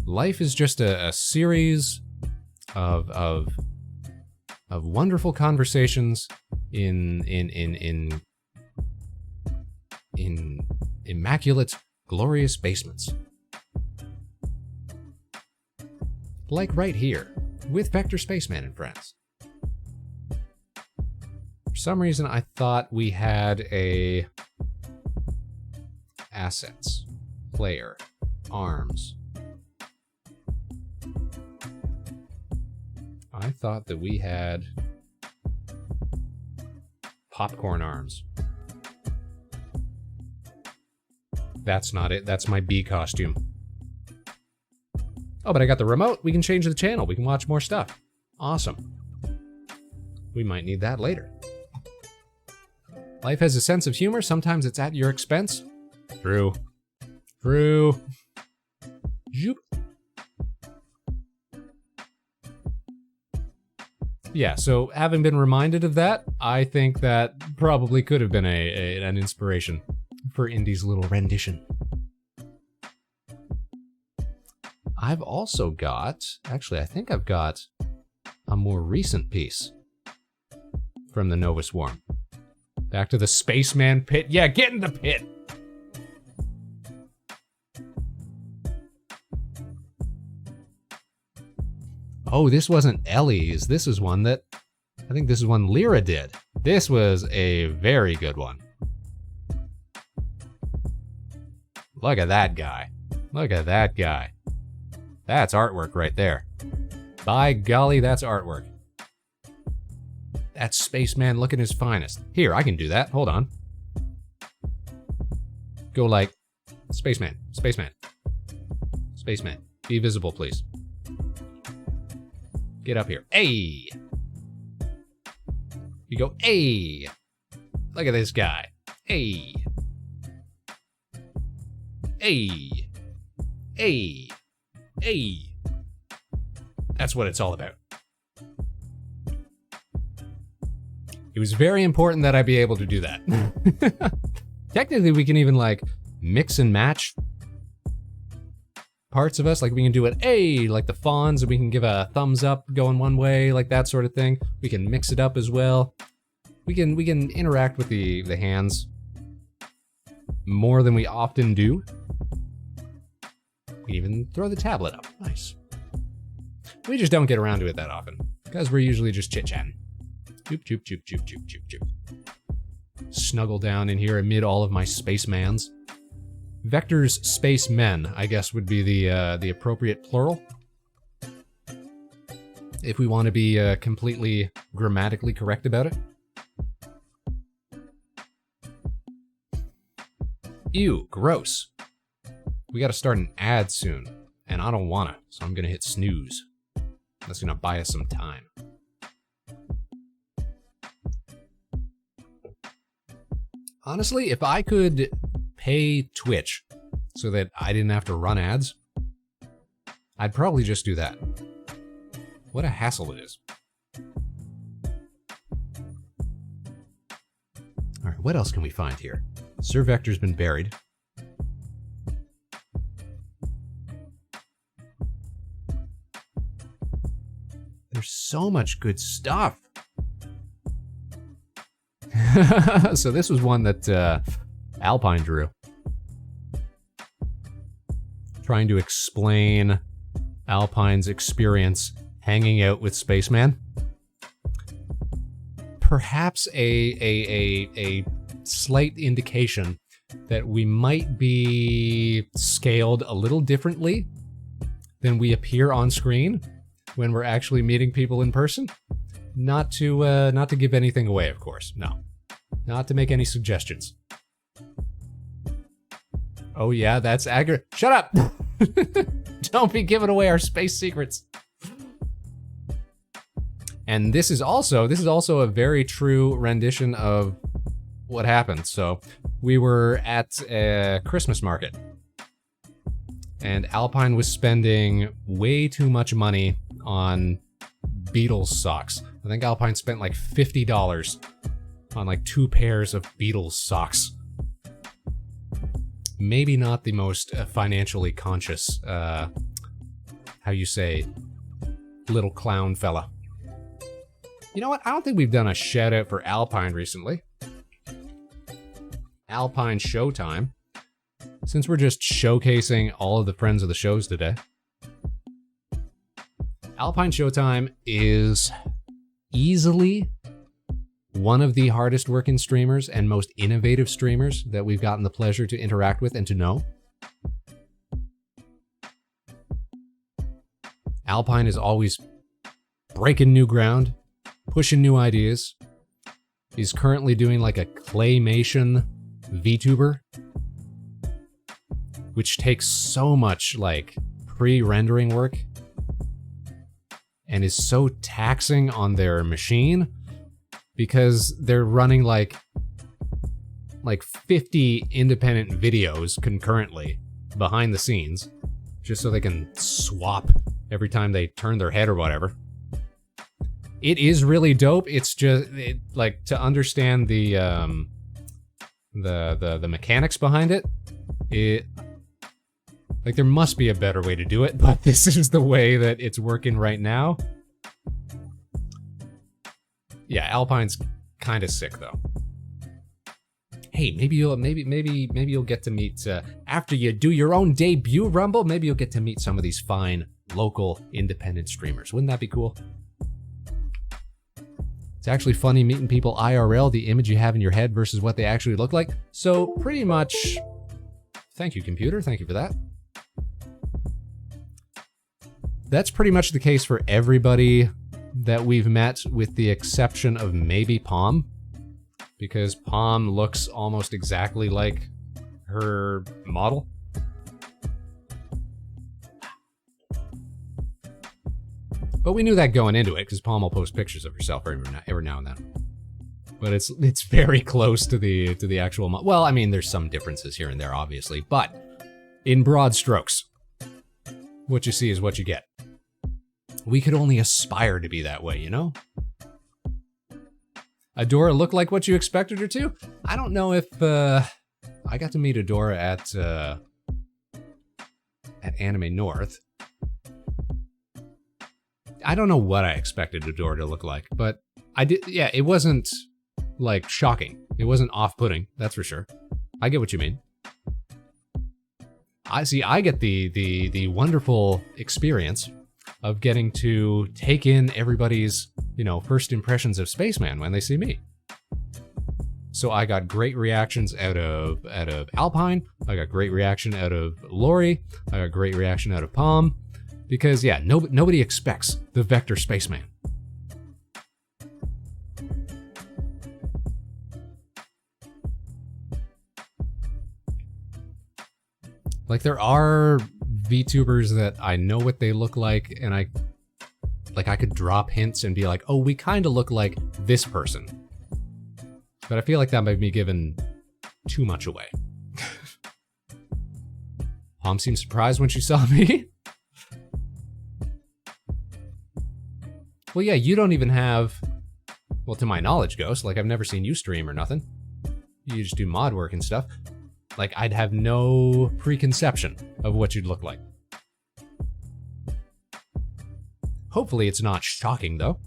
Life is just a series of wonderful conversations in immaculate, glorious basements. Like right here, with Vector Spaceman and friends. For some reason, I thought we had a assets, player, arms. I thought that we had popcorn arms. That's not it. That's my bee costume. Oh, but I got the remote. We can change the channel. We can watch more stuff. Awesome. We might need that later. Life has a sense of humor. Sometimes it's at your expense. True. True. Zoop. Yeah, so having been reminded of that, I think that probably could have been an inspiration for Indy's little rendition. I've also got, actually, I think I've got a more recent piece from the Nova Swarm. Back to the Spaceman pit. Yeah, get in the pit! Oh, this wasn't Ellie's. This is one that, I think this is one Lyra did. This was a very good one. Look at that guy. Look at that guy. That's artwork right there. By golly, that's artwork. That's Spaceman looking his finest. Here, I can do that. Hold on. Go like, Spaceman, Spaceman, Spaceman. Be visible, please. Get up here. Hey! You go, hey! Look at this guy. Hey! Hey! Hey! Hey! That's what it's all about. It was very important that I be able to do that. Technically, we can even like mix and match parts of us. Like we can do it, hey, like the fawns, and we can give a thumbs up going one way, like that sort of thing. We can mix it up as well. We can interact with the hands more than we often do. We can even throw the tablet up. Nice. We just don't get around to it that often because we're usually just chit-chatting. Choop, choop, choop, choop, choop, choop, choop. Snuggle down in here amid all of my Spacemans. Vector's Spacemen, I guess, would be the appropriate plural. If we want to be completely grammatically correct about it. Ew, gross. We gotta start an ad soon, and I don't wanna, so I'm gonna hit snooze. That's gonna buy us some time. Honestly, if I could pay Twitch so that I didn't have to run ads, I'd probably just do that. What a hassle it is. All right, what else can we find here? Sir Vector's been buried. There's so much good stuff. So this was one that Alpine drew. Trying to explain Alpine's experience hanging out with Spaceman. Perhaps a slight indication that we might be scaled a little differently than we appear on screen when we're actually meeting people in person. Not to give anything away, of course. No. Not to make any suggestions. Oh yeah, that's Shut up! Don't be giving away our space secrets. And this is also a very true rendition of what happened. So we were at a Christmas market, and Alpine was spending way too much money on Beatles socks. I think Alpine spent like $50 on like 2 pairs of Beatles socks. Maybe not the most financially conscious, how you say, little clown fella. You know what? I don't think we've done a shout out for Alpine recently. Alpine Showtime. Since we're just showcasing all of the friends of the shows today. Alpine Showtime is easily one of the hardest working streamers and most innovative streamers that we've gotten the pleasure to interact with and to know. Alpine is always breaking new ground, pushing new ideas. He's currently doing like a claymation VTuber, which takes so much like pre-rendering work and is so taxing on their machine because they're running like 50 independent videos concurrently behind the scenes just so they can swap every time they turn their head or whatever. It is really dope. It's just like to understand the mechanics behind it. Like there must be a better way to do it, but this is the way that it's working right now. Yeah, Alpine's kind of sick though. Hey, maybe you'll get to meet after you do your own debut Rumble. Maybe you'll get to meet some of these fine local independent streamers. Wouldn't that be cool? It's actually funny meeting people IRL, the image you have in your head versus what they actually look like. So pretty much, thank you, computer. Thank you for that. That's pretty much the case for everybody that we've met, with the exception of maybe Palm, because Palm looks almost exactly like her model. But we knew that going into it, because Palm will post pictures of herself every now and then. But it's very close to the actual model. Well, I mean, there's some differences here and there, obviously, but in broad strokes, what you see is what you get. We could only aspire to be that way, you know? Adora looked like what you expected her to? I don't know if I got to meet Adora at Anime North. I don't know what I expected Adora to look like, but I did. Yeah, it wasn't like shocking. It wasn't off-putting, that's for sure. I get what you mean. I get the wonderful experience of getting to take in everybody's, first impressions of Spaceman when they see me. So I got great reactions out of Alpine. I got great reaction out of Lori. I got great reaction out of Palm. Because yeah, nobody expects the Vector Spaceman. Like there are VTubers that I know what they look like, and I could drop hints and be like, oh, we kind of look like this person. But I feel like that might be giving too much away. Palm seemed surprised when she saw me. Well, yeah, you don't even have, well, to my knowledge, Ghost, like I've never seen you stream or nothing. You just do mod work and stuff. Like I'd have no preconception of what you'd look like. Hopefully it's not shocking though.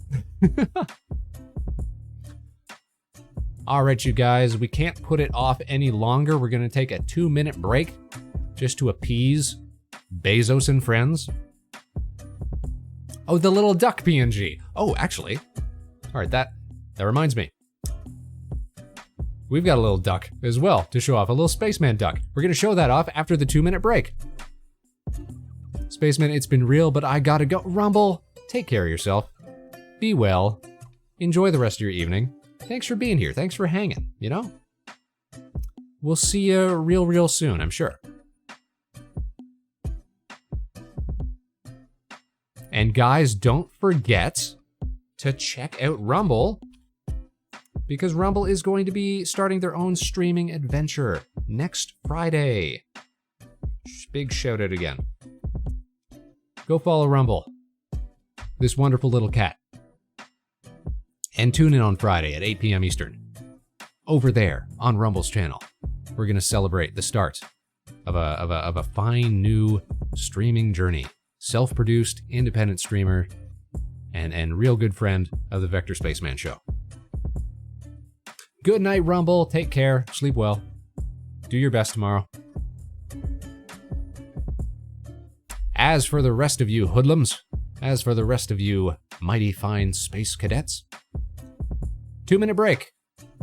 All right, you guys, we can't put it off any longer. We're gonna take a 2-minute break just to appease Bezos and friends. Oh, the little duck PNG. Oh, actually. All right, that reminds me. We've got a little duck as well to show off, a little Spaceman duck. We're gonna show that off after the 2-minute break. Spaceman, it's been real, but I gotta go. Rumble, take care of yourself. Be well. Enjoy the rest of your evening. Thanks for being here. Thanks for hanging, We'll see you real soon, I'm sure. And guys, don't forget to check out Rumble, because Rumble is going to be starting their own streaming adventure next Friday. Big shout out again. Go follow Rumble, this wonderful little cat. And tune in on Friday at 8 p.m. Eastern. Over there on Rumble's channel, we're going to celebrate the start of a fine new streaming journey. Self-produced, independent streamer, and real good friend of the Vector Spaceman show. Good night, Rumble. Take care. Sleep well. Do your best tomorrow. As for the rest of you hoodlums, as for the rest of you mighty fine space cadets, 2-minute break.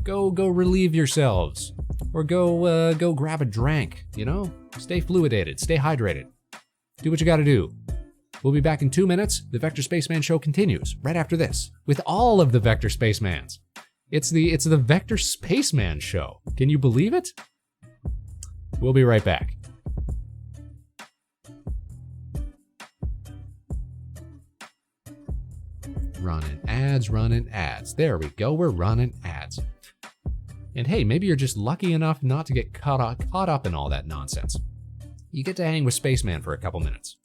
Go relieve yourselves, or go grab a drink. You know, stay fluidated, stay hydrated. Do what you got to do. We'll be back in 2 minutes. The Vector Spaceman show continues right after this with all of the Vector Spacemans. It's the Vector Spaceman show. Can you believe it? We'll be right back. Running ads. There we go. We're running ads. And hey, maybe you're just lucky enough not to get caught up in all that nonsense. You get to hang with Spaceman for a couple minutes.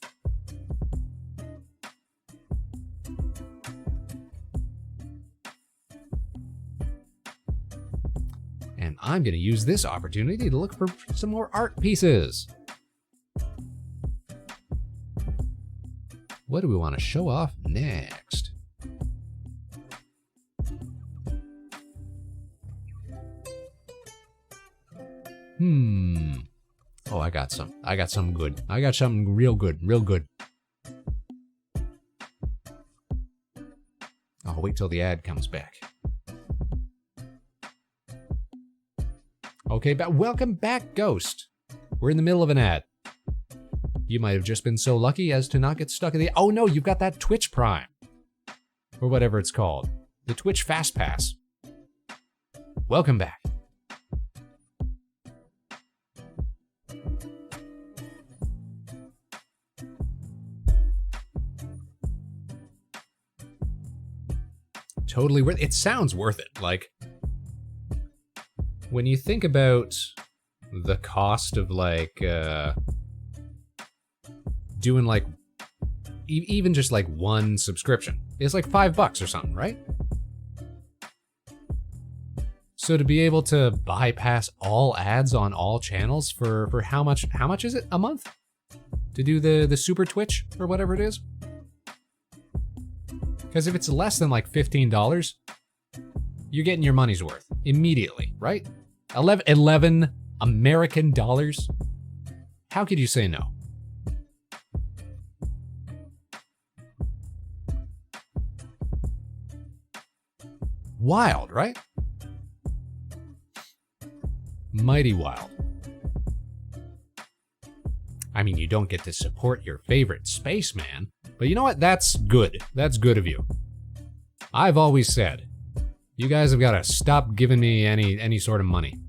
And I'm going to use this opportunity to look for some more art pieces. What do we want to show off next? Oh, I got some good. I got something real good. I'll wait till the ad comes back. Okay, welcome back, Ghost. We're in the middle of an ad. You might have just been so lucky as to not get stuck in the... Oh no, you've got that Twitch Prime. Or whatever it's called. The Twitch Fast Pass. Welcome back. Totally worth it. It sounds worth it. Like, when you think about the cost of like doing like even just like one subscription, it's like $5 or something, right? So to be able to bypass all ads on all channels for how much is it a month to do the super Twitch or whatever it is? Because if it's less than like $15, you're getting your money's worth immediately, right? 11 American dollars? How could you say no? Wild, right? Mighty wild. I mean, you don't get to support your favorite spaceman, but you know what? That's good. That's good of you. I've always said, you guys have got to stop giving me any sort of money,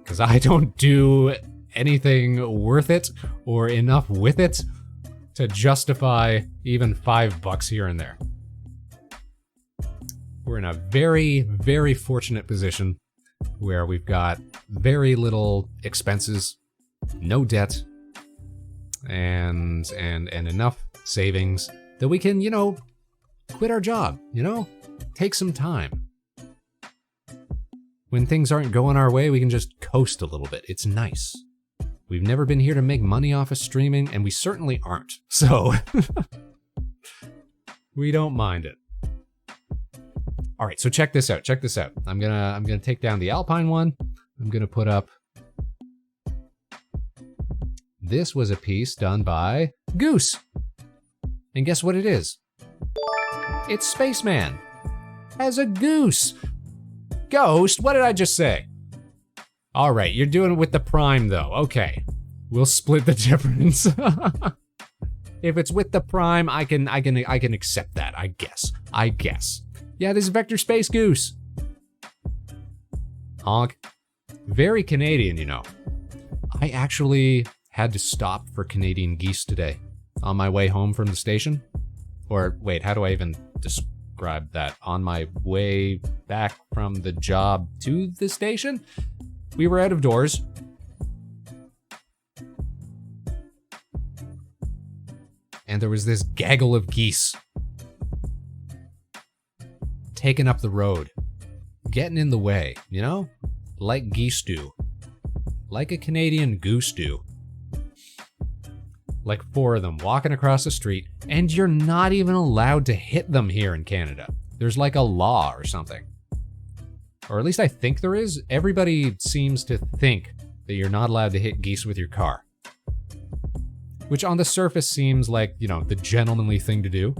because I don't do anything worth it or enough with it to justify even $5 here and there. We're in a very, very fortunate position where we've got very little expenses, no debt, and enough savings that we can, you know, quit our job, you know, take some time. When things aren't going our way, we can just coast a little bit. It's nice. We've never been here to make money off of streaming, and we certainly aren't. So we don't mind it. All right, so check this out. Check this out. I'm gonna take down the Alpine one. I'm gonna put up. This was a piece done by Goose. And guess what it is? It's Spaceman as a goose. Ghost, what did I just say? All right, you're doing it with the Prime though. Okay, we'll split the difference. If it's with the Prime, I can accept that. I guess. Yeah, this is Vector Space Goose. Honk. Very Canadian, you know. I actually had to stop for Canadian geese today on my way home from the station. Or wait, how do I even describe that? On my way back from the job to the station, we were out of doors. And there was this gaggle of geese taking up the road, getting in the way, you know? Like geese do. Like a Canadian goose do. Like 4 of them walking across the street, and you're not even allowed to hit them here in Canada. There's like a law or something. Or at least I think there is. Everybody seems to think that you're not allowed to hit geese with your car. Which on the surface seems like, you know, the gentlemanly thing to do.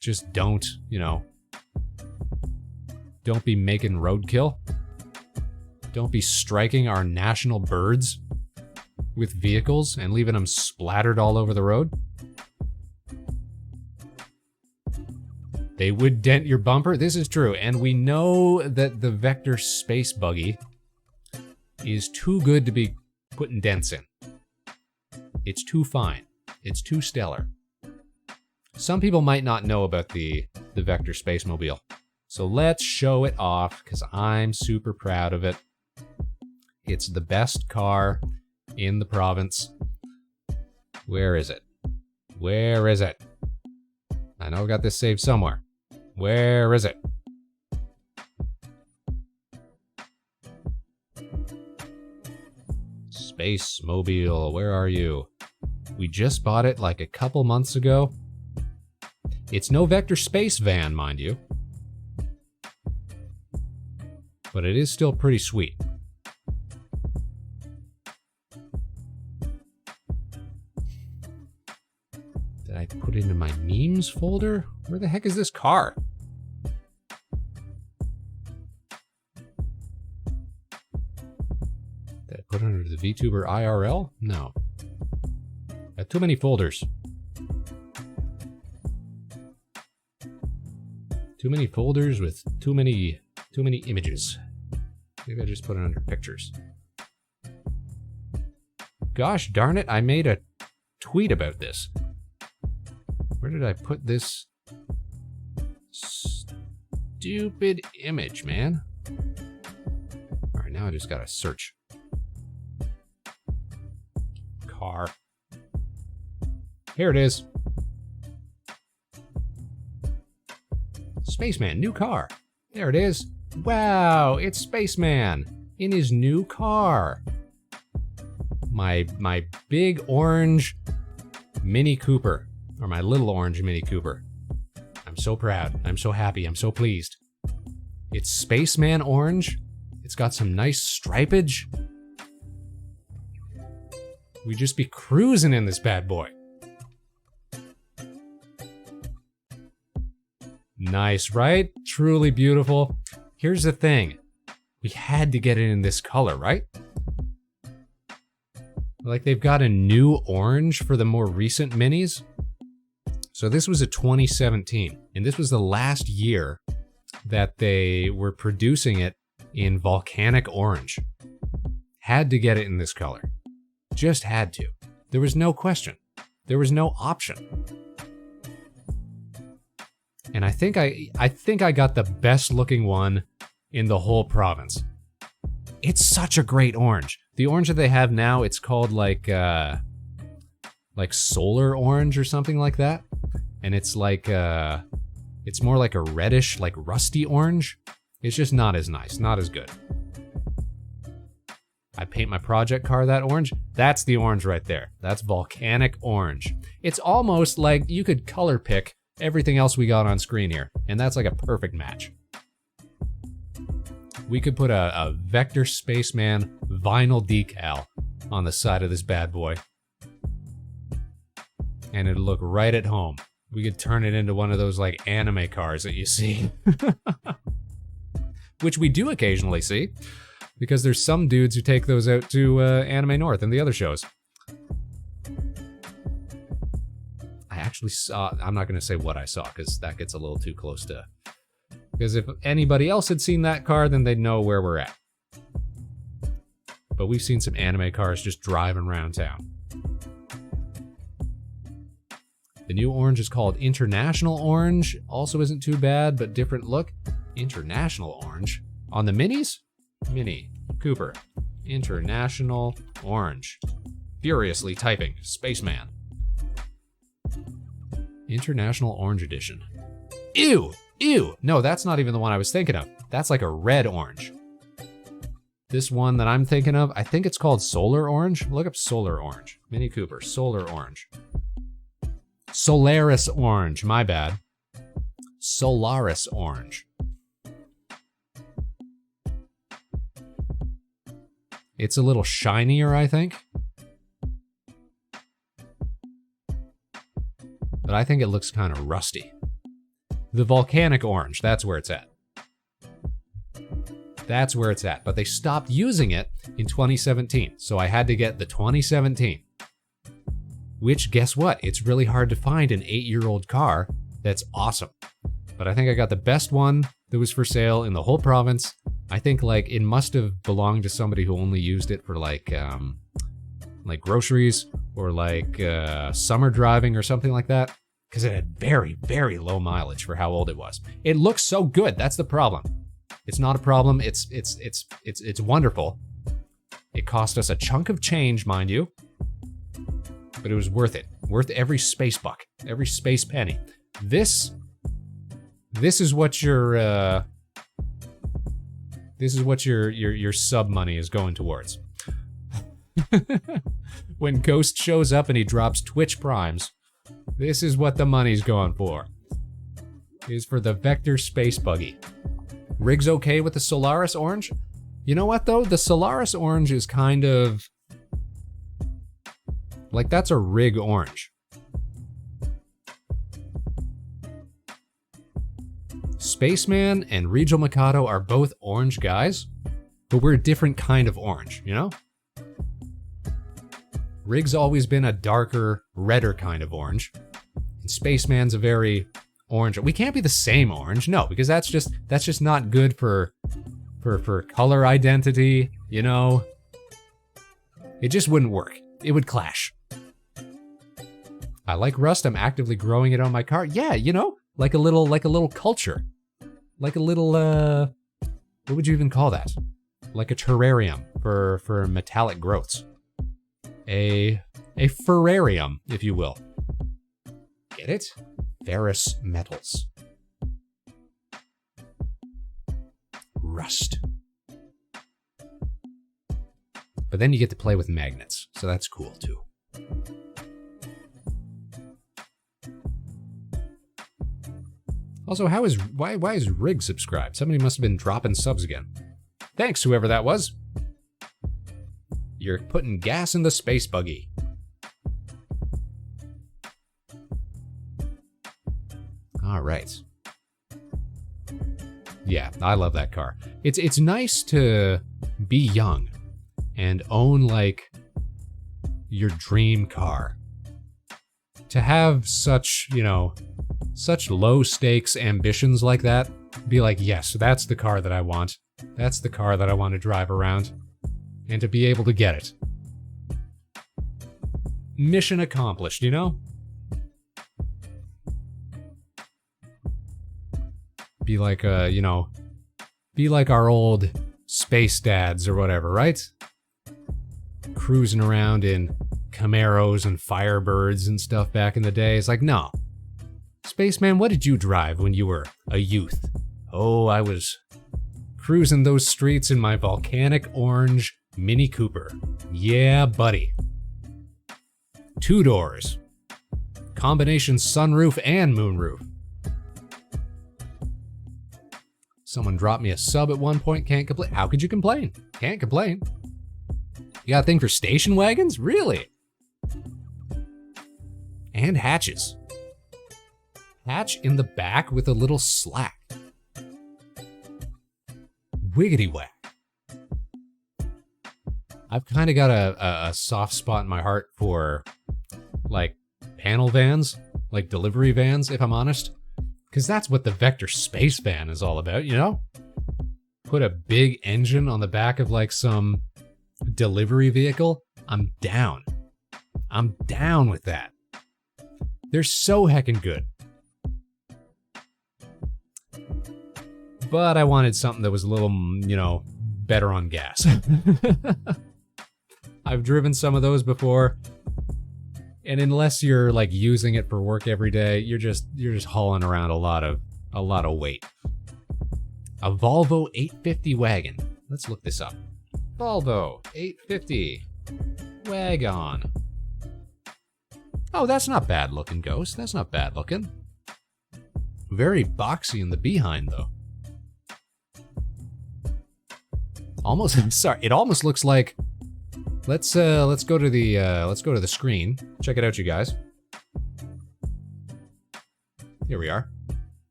Just don't, you know, don't be making roadkill. Don't be striking our national birds with vehicles and leaving them splattered all over the road. They would dent your bumper. This is true. And we know that the Vector Space Buggy is too good to be putting dents in. It's too fine. It's too stellar. Some people might not know about the Vector Space Mobile. So let's show it off, because I'm super proud of it. It's the best car in the province. Where is it? Where is it? I know I've got this saved somewhere. Where is it? Space Mobile, where are you? We just bought it like a couple months ago. It's no Vector Space van, mind you. But it is still pretty sweet. Did I put it in my memes folder? Where the heck is this car? Did I put it under the VTuber IRL? No. Got too many folders. Too many folders with too many images. Maybe I just put it under pictures. Gosh darn it, I made a tweet about this. Where did I put this stupid image, man? Alright, now I just gotta search. Car. Here it is. Spaceman, new car. There it is. Wow, it's Spaceman in his new car. My big orange Mini Cooper, or my little orange Mini Cooper. I'm so proud. I'm so happy. I'm so pleased. It's Spaceman orange. It's got some nice stripage. We'd just be cruising in this bad boy. Nice, right? Truly beautiful. Here's the thing. We had to get it in this color, right? Like they've got a new orange for the more recent minis. So this was a 2017, and this was the last year that they were producing it in volcanic orange. Had to get it in this color. Just had to. There was no question. There was no option. And I think I got the best looking one in the whole province. It's such a great orange. The orange that they have now, it's called like solar orange or something like that. And it's like it's more like a reddish, like rusty orange. It's just not as nice, not as good. I paint my project car that orange. That's the orange right there. That's volcanic orange. It's almost like you could color pick everything else we got on screen here, and that's like a perfect match. We could put a Vector Spaceman vinyl decal on the side of this bad boy, and it'd look right at home. We could turn it into one of those like anime cars that you see. Which we do occasionally see, because there's some dudes who take those out to Anime North and the other shows. I actually saw, I'm not going to say what I saw, because that gets a little too close to... Because if anybody else had seen that car, then they'd know where we're at. But we've seen some anime cars just driving around town. The new orange is called International Orange. Also isn't too bad, but different look. International Orange. On the minis? Mini Cooper. International Orange. Furiously typing. Spaceman. International Orange Edition. Ew! Ew! No, that's not even the one I was thinking of. That's like a red orange. This one that I'm thinking of, I think it's called Solar Orange. Look up Solar Orange. Mini Cooper. Solar Orange. Solaris Orange. My bad. Solaris Orange. It's a little shinier, I think. But I think it looks kind of rusty. The Volcanic Orange, that's where it's at. That's where it's at. But they stopped using it in 2017, so I had to get the 2017. Which, guess what? It's really hard to find an 8-year-old car that's awesome. But I think I got the best one that was for sale in the whole province. I think like it must have belonged to somebody who only used it for like groceries or like summer driving or something like that. Because it had very, very low mileage for how old it was. It looks so good. That's the problem. It's not a problem. It's wonderful. It cost us a chunk of change, mind you, but it was worth it. Worth every space buck, every space penny. This is what your sub money is going towards. When Ghost shows up and he drops Twitch primes, this is what the money's going for. Is for the Vector Space Buggy. Rig's okay with the Solaris Orange? You know what though? The Solaris Orange is kind of like that's a Rig orange. Spaceman and Regal Mikado are both orange guys, but we're a different kind of orange, you know? Rig's always been a darker, redder kind of orange. And Spaceman's a very orange. We can't be the same orange, no, because that's just not good for color identity, you know? It just wouldn't work. It would clash. I like rust. I'm actively growing it on my car. Yeah, you know, like a little culture. Like a little what would you even call that? Like a terrarium for metallic growths. A ferrarium, if you will. Get it? Ferrous metals. Rust. But then you get to play with magnets, so that's cool too. Also, why is Rig subscribed? Somebody must have been dropping subs again. Thanks, whoever that was. You're putting gas in the space buggy. All right. Yeah, I love that car. It's nice to be young and own like your dream car. To have such, you know, such low stakes ambitions like that, be like, yes, that's the car that I want. That's the car that I want to drive around. And to be able to get it. Mission accomplished, you know? Be like, be like our old space dads or whatever, right? Cruising around in Camaros and Firebirds and stuff back in the day. It's like, no. Spaceman, what did you drive when you were a youth? Oh, I was cruising those streets in my volcanic orange Mini Cooper. Yeah, buddy. 2 doors. Combination sunroof and moonroof. Someone dropped me a sub at one point, can't complain. How could you complain? Can't complain. You got a thing for station wagons? Really? And hatches. Hatch in the back with a little slack. Wiggity whack. I've kind of got a soft spot in my heart for, like, panel vans, like delivery vans, if I'm honest. Because that's what the Vector Space Van is all about, you know? Put a big engine on the back of, like, some delivery vehicle. I'm down. I'm down with that. They're so heckin' good. But I wanted something that was a little, you know, better on gas. I've driven some of those before, and unless you're like using it for work every day, you're just hauling around a lot of weight. A Volvo 850 wagon. Let's look this up. Volvo 850 wagon. Oh, that's not bad looking, Ghost. That's not bad looking. Very boxy in the behind though. Almost, sorry, it almost looks like, let's go to the screen. Check it out, you guys. Here we are.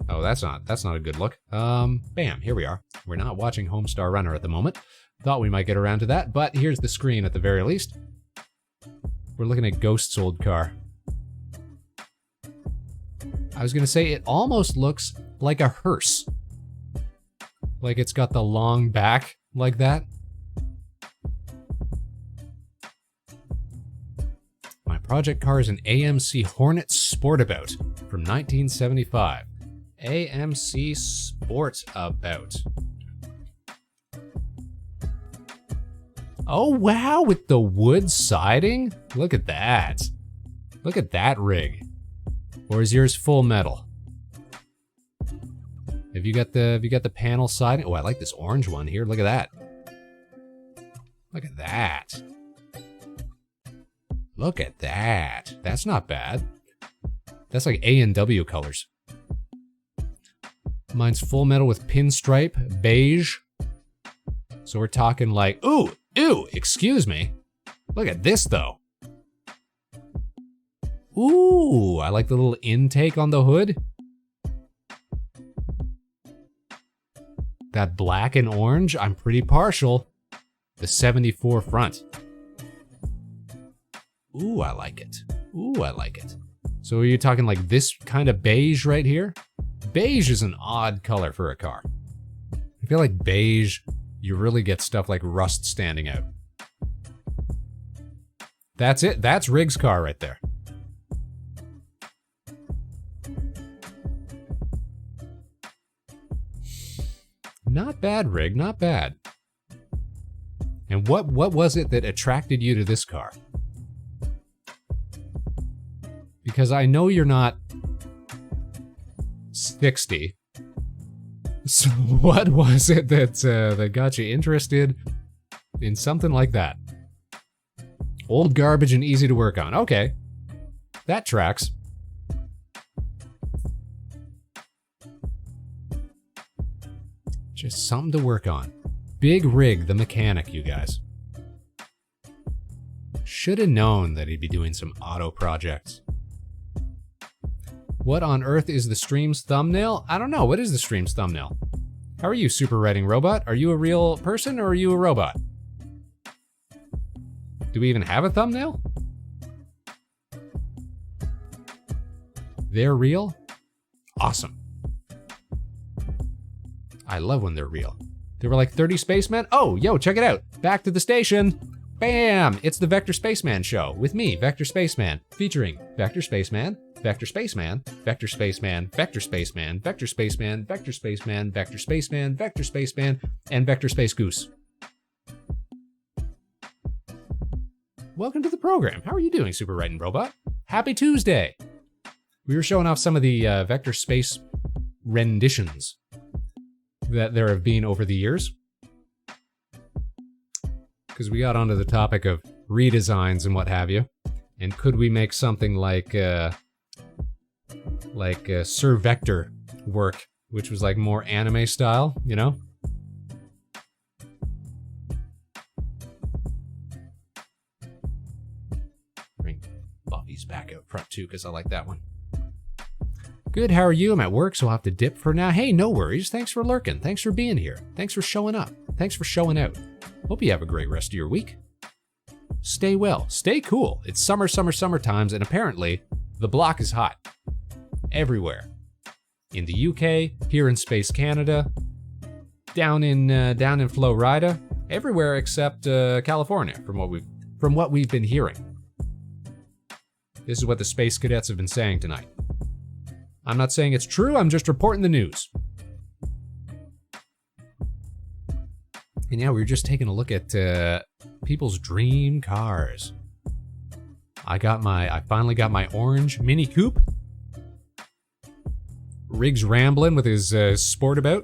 Oh, that's not a good look. Bam, here we are. We're not watching Homestar Runner at the moment. Thought we might get around to that, but here's the screen at the very least. We're looking at Ghost's old car. I was gonna say, it almost looks like a hearse. Like it's got the long back like that. My project car is an AMC Hornet Sportabout from 1975. AMC Sportabout. Oh wow, with the wood siding? Look at that. Look at that rig. Or is yours full metal? Have you got the panel siding? Oh, I like this orange one here. Look at that. Look at that. Look at that. That's not bad. That's like A&W colors. Mine's full metal with pinstripe, beige. So we're talking like, ooh, excuse me. Look at this though. Ooh, I like the little intake on the hood. That black and orange, I'm pretty partial. The 74 front. Ooh, I like it. Ooh, I like it. So are you talking like this kind of beige right here? Beige is an odd color for a car. I feel like beige, you really get stuff like rust standing out. That's it. That's Rig's car right there. Not bad, Rig, not bad. And what was it that attracted you to this car? Because I know you're not 60. So what was it that got you interested in something like that? Old garbage and easy to work on. Okay, that tracks. Just something to work on. Big Rig, the mechanic, you guys. Should have known that he'd be doing some auto projects. What on earth is the stream's thumbnail? I don't know. What is the stream's thumbnail? How are you, Super Writing Robot? Are you a real person or are you a robot? Do we even have a thumbnail? They're real? Awesome. I love when they're real. There were like 30 spacemen. Oh, yo, check it out. Back to the station. Bam! It's the Vector Spaceman show with me, Vector Spaceman, featuring Vector Spaceman, Vector Spaceman, Vector Spaceman, Vector Spaceman, Vector Spaceman, Vector Spaceman, Vector Spaceman, Vector Spaceman, and Vector Space Goose. Welcome to the program. How are you doing, Super Writing Robot? Happy Tuesday! We were showing off some of the Vector Space renditions that there have been over the years. Because we got onto the topic of redesigns and what have you. And could we make something like Sir Vector work, which was like more anime style, you know? Bring Buffy's back out front too, because I like that one. Good, how are you? I'm at work, so I'll have to dip for now. Hey, no worries. Thanks for lurking. Thanks for being here. Thanks for showing up. Thanks for showing out. Hope you have a great rest of your week. Stay well. Stay cool. It's summer times, and apparently, the block is hot. Everywhere. In the UK, here in Space Canada, down in Florida, everywhere except California, from what we've been hearing. This is what the space cadets have been saying tonight. I'm not saying it's true, I'm just reporting the news. And yeah, we were just taking a look at people's dream cars. I finally got my orange Mini Coupe. Riggs rambling with his sportabout.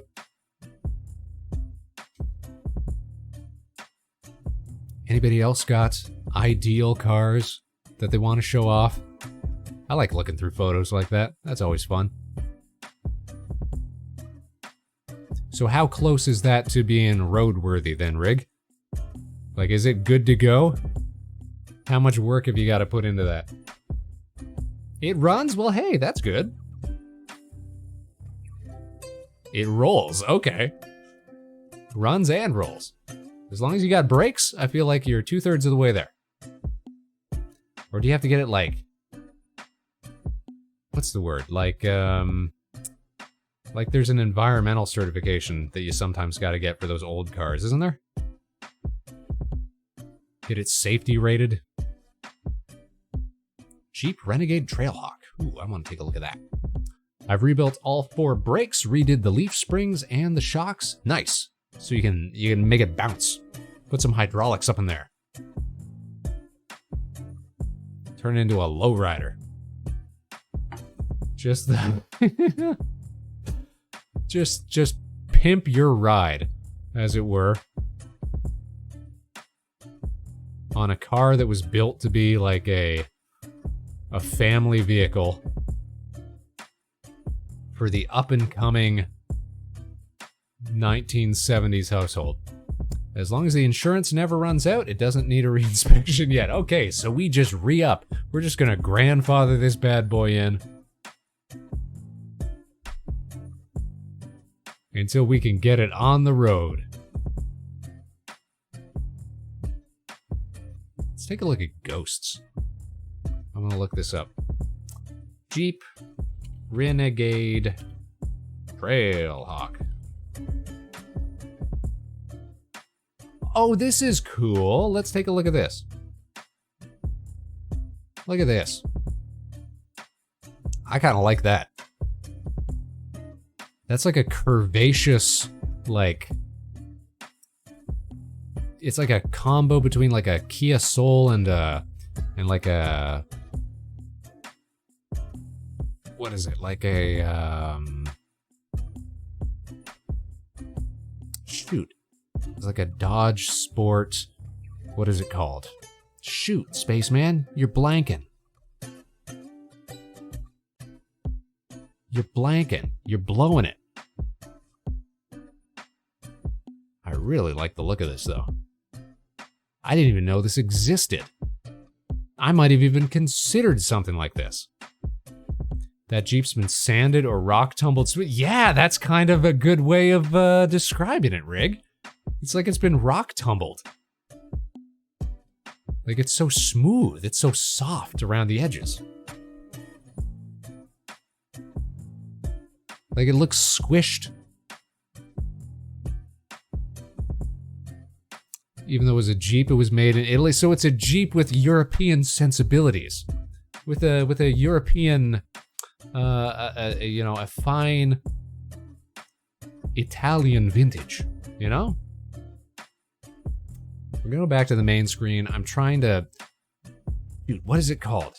Anybody else got ideal cars that they want to show off? I like looking through photos like that. That's always fun. So how close is that to being roadworthy then, Rig? Like, is it good to go? How much work have you got to put into that? It runs? Well, hey, that's good. It rolls, okay. Runs and rolls. As long as you got brakes, I feel like you're 2/3 of the way there. Or do you have to get it like... What's the word? Like there's an environmental certification that you sometimes gotta get for those old cars, isn't there? Get it safety rated. Jeep Renegade Trailhawk. Ooh, I want to take a look at that. I've rebuilt all 4 brakes, redid the leaf springs and the shocks. Nice. So you can make it bounce. Put some hydraulics up in there. Turn it into a lowrider. Just the just pimp your ride, as it were, on a car that was built to be like a family vehicle for the up-and-coming 1970s household. As long as the insurance never runs out, it doesn't need a reinspection yet. Okay, so we just re-up. We're just gonna grandfather this bad boy in until we can get it on the road. Let's take a look at ghosts. I'm gonna look this up. Jeep Renegade Trailhawk. Oh, this is cool. Let's take a look at this. Look at this. I kind of like that. That's like a curvaceous, like... It's like a combo between like a Kia Soul and like a... What is it? Like a, shoot. It's like a Dodge Sport. What is it called? Shoot, Spaceman, you're blanking. You're blanking. You're blowing it. I really like the look of this, though. I didn't even know this existed. I might have even considered something like this. That Jeep's been sanded or rock tumbled smooth. Yeah, that's kind of a good way of describing it, Rig. It's like it's been rock tumbled. Like it's so smooth, it's so soft around the edges. Like it looks squished. Even though it was a Jeep, it was made in Italy, so it's a Jeep with European sensibilities. With a European, you know, a fine Italian vintage, you know? We're gonna go back to the main screen. I'm trying to... Dude, what is it called?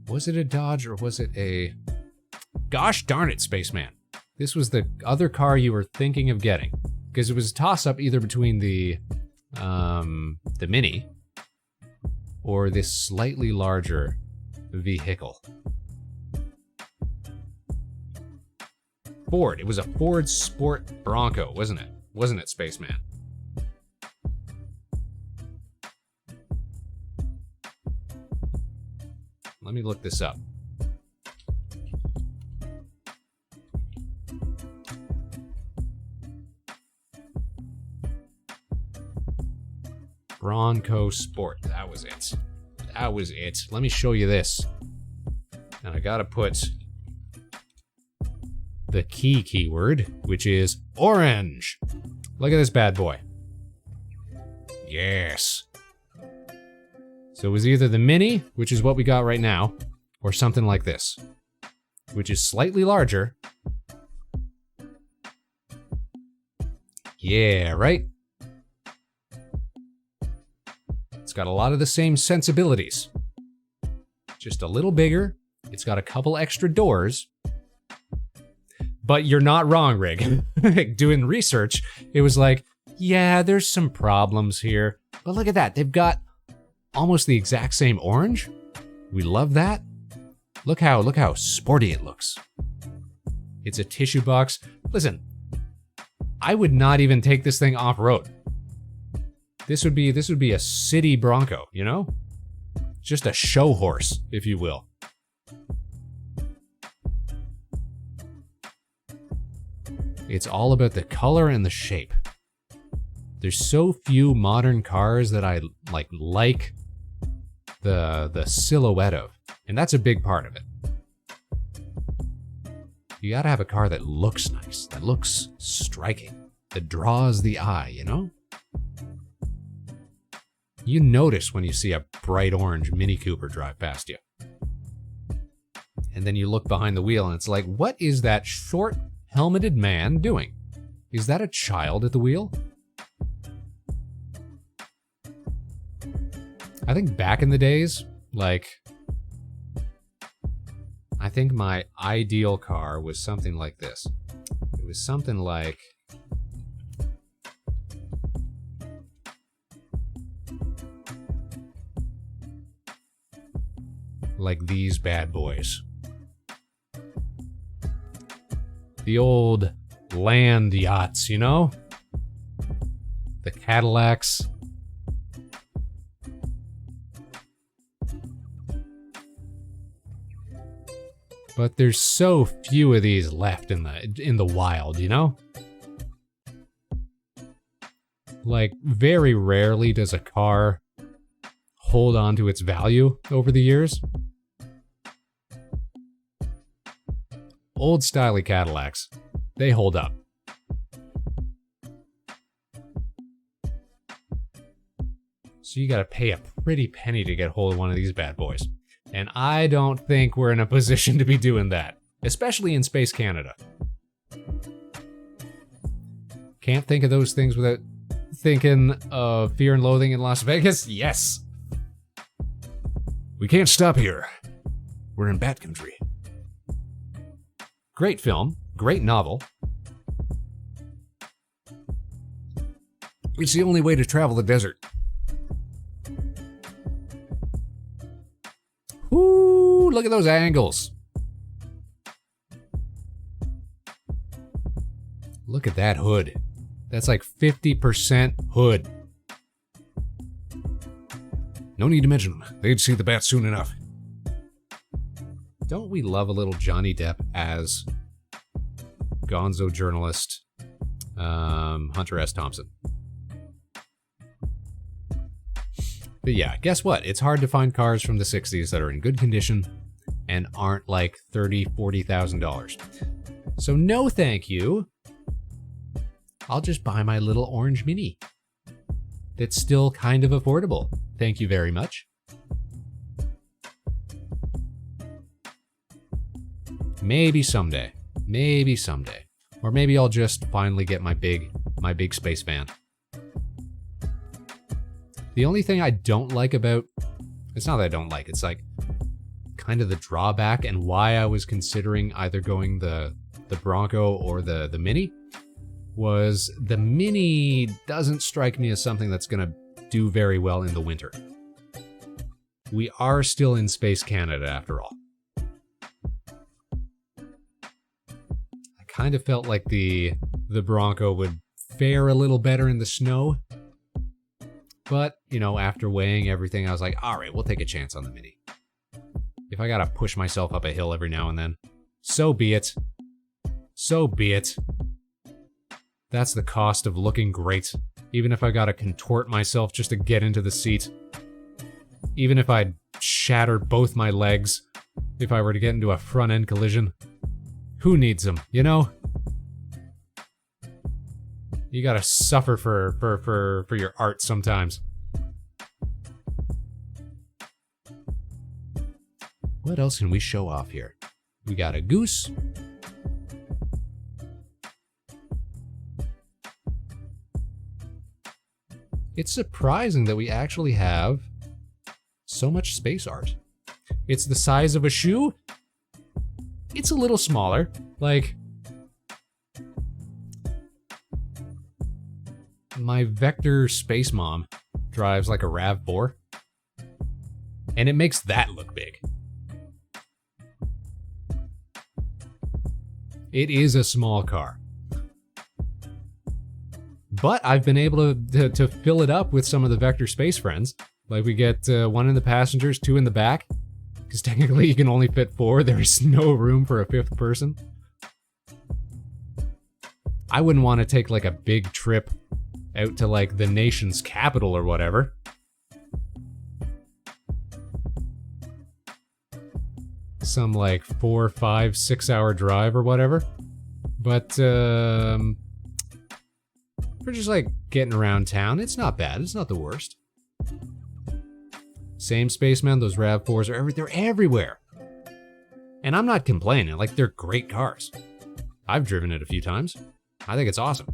Was it a Dodge or was it a... Gosh darn it, Spaceman. This was the other car you were thinking of getting. Because it was a toss-up either between the Mini or this slightly larger vehicle. Ford. It was a Ford Sport Bronco, wasn't it? Wasn't it, Spaceman? Let me look this up. Bronco Sport. That was it. That was it. Let me show you this. And I gotta put the keyword, which is orange. Look at this bad boy. Yes. So it was either the Mini, which is what we got right now, or something like this, which is slightly larger. Yeah, right? It's got a lot of the same sensibilities. Just a little bigger. It's got a couple extra doors. But you're not wrong, Rig. Doing research, it was like, yeah, there's some problems here. But look at that. They've got almost the exact same orange. We love that. Look how sporty it looks. It's a tissue box. Listen, I would not even take this thing off-road. This would be a city Bronco, you know? Just a show horse, if you will. It's all about the color and the shape. There's so few modern cars that I like the silhouette of, and that's a big part of it. You gotta have a car that looks nice, that looks striking, that draws the eye, you know? You notice when you see a bright orange Mini Cooper drive past you. And then you look behind the wheel and it's like, what is that short, helmeted man doing? Is that a child at the wheel? I think back in the days, like, I think my ideal car was something like this. It was something like these bad boys. The old land yachts, you know? The Cadillacs. But there's so few of these left in the wild, you know? Like, very rarely does a car hold on to its value over the years. Old styly Cadillacs, they hold up. So you gotta pay a pretty penny to get hold of one of these bad boys. And I don't think we're in a position to be doing that, especially in Space Canada. Can't think of those things without thinking of Fear and Loathing in Las Vegas? Yes. We can't stop here. We're in Bat Country. Great film, great novel. It's the only way to travel the desert. Ooh, look at those angles. Look at that hood. That's like 50% hood. No need to mention them. They'd see the bat soon enough. Don't we love a little Johnny Depp as gonzo journalist Hunter S. Thompson? But yeah, guess what? It's hard to find cars from the 60s that are in good condition and aren't like $30,000, $40,000. So no thank you. I'll just buy my little orange Mini. That's still kind of affordable. Thank you very much. Maybe someday. Maybe someday. Or maybe I'll just finally get my big space van. The only thing I don't like about... It's not that I don't like, it's like kind of the drawback and why I was considering either going the Bronco or the Mini was the Mini doesn't strike me as something that's going to do very well in the winter. We are still in Space Canada after all. I kind of felt like the Bronco would fare a little better in the snow. But, you know, after weighing everything, I was like, all right, we'll take a chance on the Mini. If I gotta push myself up a hill every now and then, so be it. So be it. That's the cost of looking great. Even if I gotta contort myself just to get into the seat. Even if I'd shatter both my legs, if I were to get into a front-end collision. Who needs them, you know? You gotta suffer for your art sometimes. What else can we show off here? We got a goose. It's surprising that we actually have so much space art. It's the size of a shoe. It's a little smaller. Like, my Vector Space Mom drives like a RAV4, and it makes that look big. It is a small car. But I've been able to fill it up with some of the Vector Space friends. Like, we get 1 in the passengers, 2 in the back. Because technically you can only fit 4. There is no room for a 5th person. I wouldn't want to take like a big trip out to like the nation's capital or whatever. Some like 4, 5, 6 hour drive or whatever. But for just like getting around town, it's not bad. It's not the worst. Same Spaceman, those RAV4s are they're everywhere. And I'm not complaining, like, they're great cars. I've driven it a few times. I think it's awesome.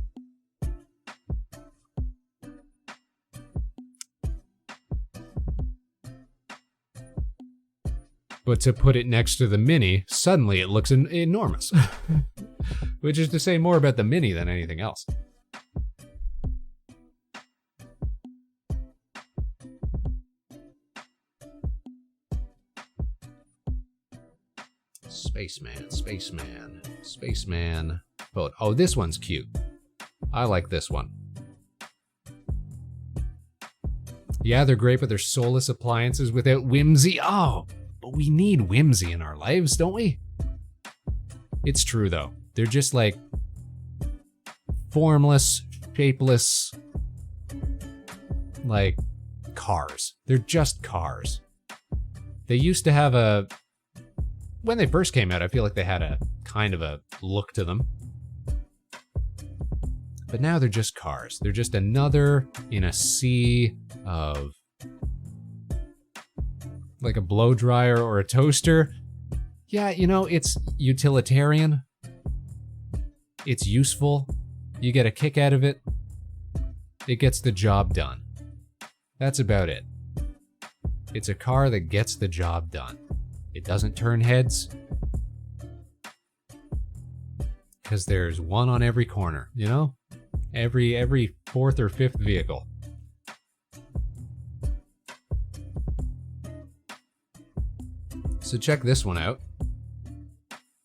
But to put it next to the Mini, suddenly it looks enormous. Which is to say more about the Mini than anything else. Spaceman. Boat. Oh, this one's cute. I like this one. Yeah, they're great, but they're soulless appliances without whimsy. Oh, but we need whimsy in our lives, don't we? It's true, though. They're just like formless, shapeless, like cars. They're just cars. They used to have a... When they first came out, I feel like they had a kind of a look to them. But now they're just cars. They're just another in a sea of like a blow dryer or a toaster. Yeah, you know, it's utilitarian. It's useful. You get a kick out of it. It gets the job done. That's about it. It's a car that gets the job done. It doesn't turn heads. Because there's one on every corner, you know? Every 4th or 5th vehicle. So check this one out.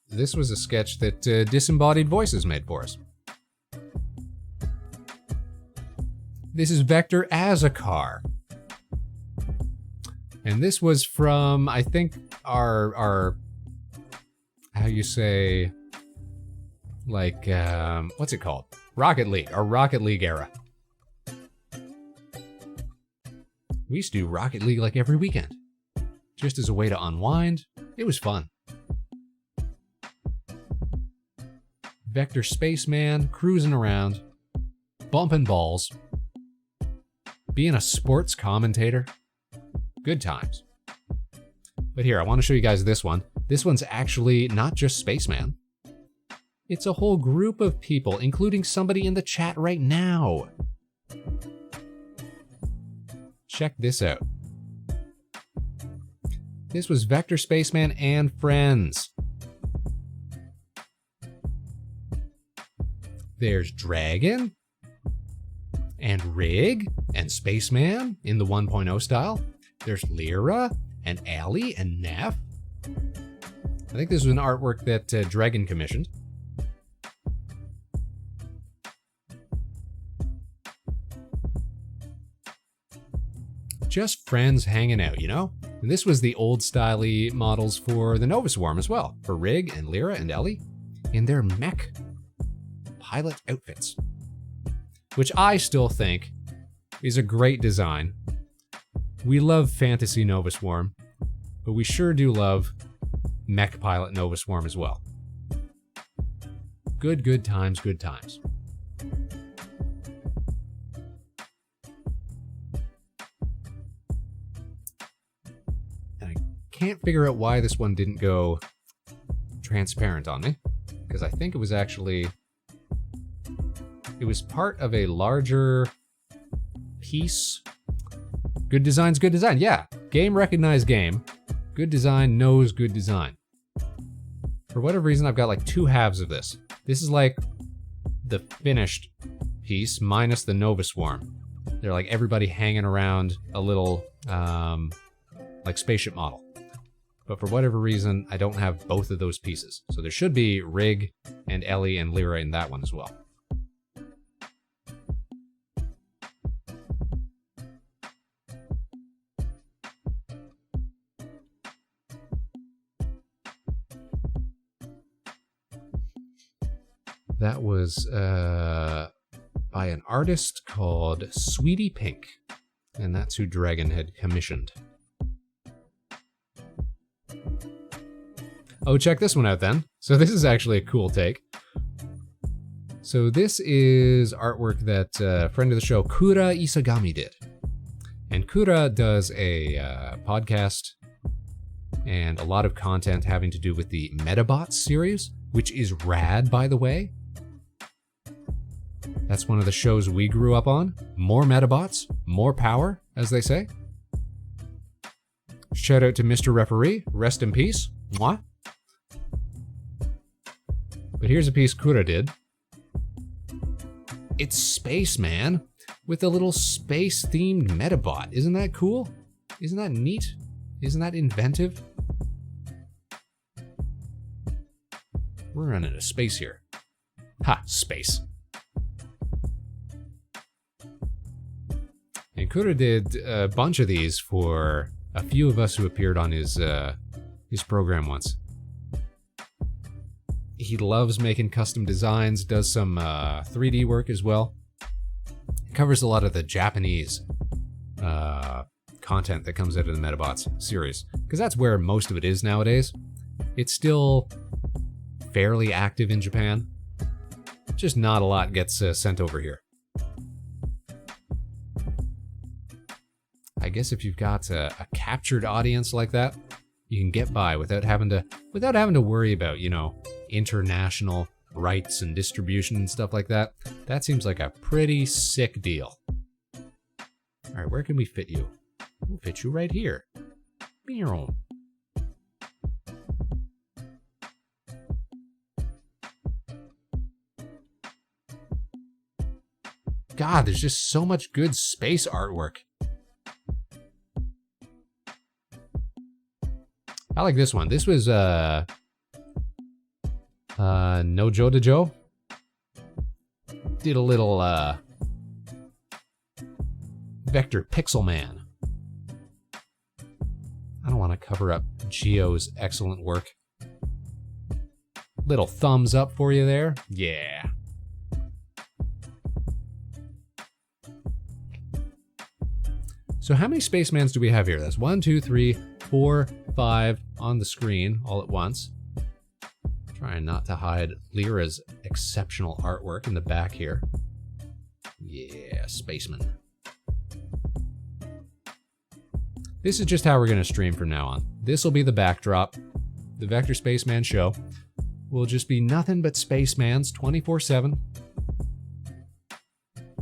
This was a sketch that Disembodied Voices made for us. This is Vector as a car. And this was from, I think, our how you say, like, what's it called? Rocket League, our Rocket League era. We used to do Rocket League like every weekend. Just as a way to unwind. It was fun. Vector Spaceman, cruising around, bumping balls, being a sports commentator. Good times. But here, I want to show you guys this one. This one's actually not just Spaceman. It's a whole group of people, including somebody in the chat right now. Check this out. This was Vector Spaceman and friends. There's Dragon, and Rig, and Spaceman in the 1.0 style. There's Lyra, and Allie, and Neff. I think this was an artwork that Dragon commissioned. Just friends hanging out, you know? And this was the old style-y models for the Nova Swarm as well, for Rig and Lyra and Ellie in their mech pilot outfits, which I still think is a great design. We love Fantasy Nova Swarm, but we sure do love mech pilot Nova Swarm as well. Good times, good times. can't figure out why this one didn't go transparent on me, because I think it was actually... It was part of a larger piece. Good design's good design. Yeah, game recognized game. Good design knows good design. For whatever reason, I've got like two halves of this. This is like the finished piece minus the Nova Swarm. They're like everybody hanging around a little like spaceship model. But for whatever reason, I don't have both of those pieces. So there should be Rig and Ellie and Lyra in that one as well. That was by an artist called Sweetie Pink, and that's who Dragon had commissioned. Oh, check this one out then. So this is actually a cool take. So this is artwork that a friend of the show, Kura Isagami, did. And Kura does a podcast and a lot of content having to do with the Metabots series, which is rad, by the way. That's one of the shows we grew up on. More Metabots, more power, as they say. Shout out to Mr. Referee, rest in peace. Mwah. But here's a piece Kura did. It's Spaceman with a little space-themed Metabot. Isn't that cool? Isn't that neat? Isn't that inventive? We're running out of space here. Ha, space. And Kura did a bunch of these for a few of us who appeared on his program once. He loves making custom designs, does some 3D work as well. Covers a lot of the Japanese content that comes out of the Metabots series, because that's where most of it is nowadays. It's still fairly active in Japan, just not a lot gets sent over here. I guess if you've got a captured audience like that, you can get by without having to worry about, you know, international rights and distribution and stuff like that. That seems like a pretty sick deal. All right, where can we fit you? We'll fit you right here. Meow. God, there's just so much good space artwork. I like this one. This was No Joe to Joe. Did a little Vector Pixel Man. I don't want to cover up Geo's excellent work. Little thumbs up for you there. Yeah. So how many Spacemans do we have here? That's 1, 2, 3, 4, 5 on the screen all at once. Trying not to hide Lyra's exceptional artwork in the back here. Yeah, Spaceman. This is just how we're going to stream from now on. This will be the backdrop. The Vector Spaceman show will just be nothing but Spacemans 24/7.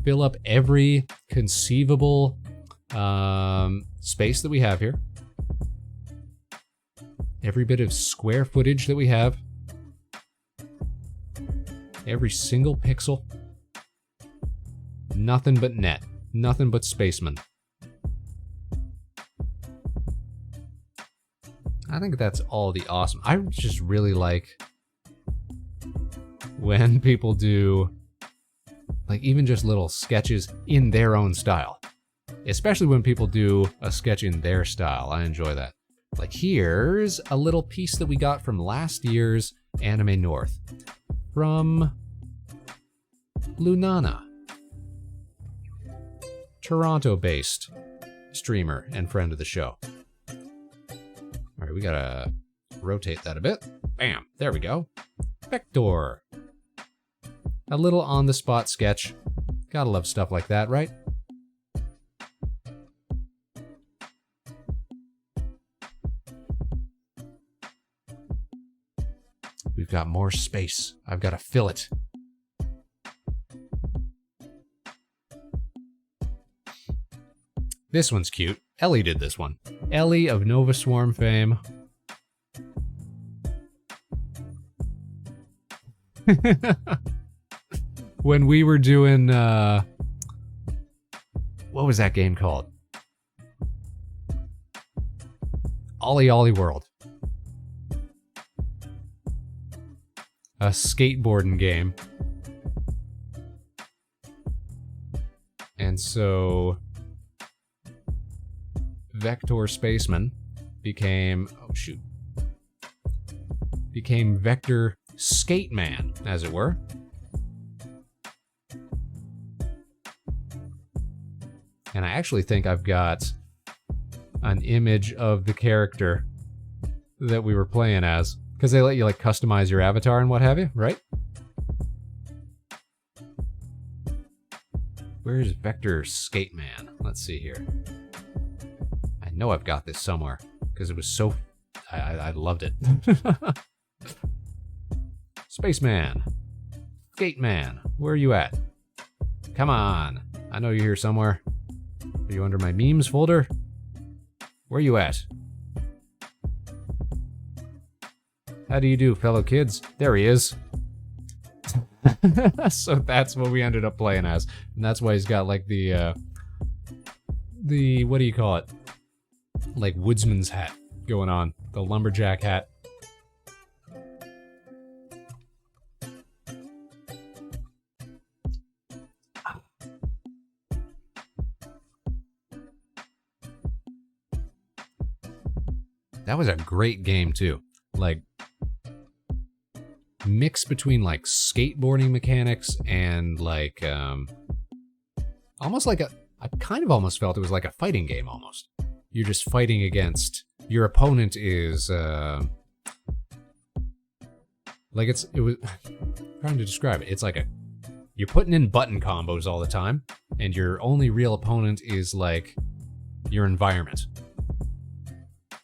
Fill up every conceivable space that we have here. Every bit of square footage that we have. Every single pixel. Nothing but net. Nothing but Spaceman. I think that's all the awesome. I just really like when people do like even just little sketches in their own style. Especially when people do a sketch in their style. I enjoy that. Like here's a little piece that we got from last year's Anime North. From Lunana. Toronto-based streamer and friend of the show. All right, we gotta rotate that a bit. Bam, there we go. Vector. A little on-the-spot sketch. Gotta love stuff like that, right? got more space. I've got to fill it. This one's cute. Ellie did this one. Ellie of Nova Swarm fame. When we were doing, what was that game called? Ollie Ollie World. A skateboarding game. And so Vector Spaceman became, became Vector Skateman, as it were. And I actually think I've got an image of the character that we were playing as, because they let you like customize your avatar and what have you, right? Where's Vector Skateman? Let's see here. I know I've got this somewhere because it was so, I loved it. Spaceman, Skateman, where are you at? Come on, I know you're here somewhere. Are you under my memes folder? Where are you at? How do you do, fellow kids? There he is. So that's what we ended up playing as. And that's why he's got like the what do you call it? Like woodsman's hat going on. The lumberjack hat. That was a great game too. Like, mix between like skateboarding mechanics and like, almost like I kind of almost felt it was like a fighting game almost. You're just fighting against, your opponent is, like it was, trying to describe it. It's like you're putting in button combos all the time and your only real opponent is like your environment.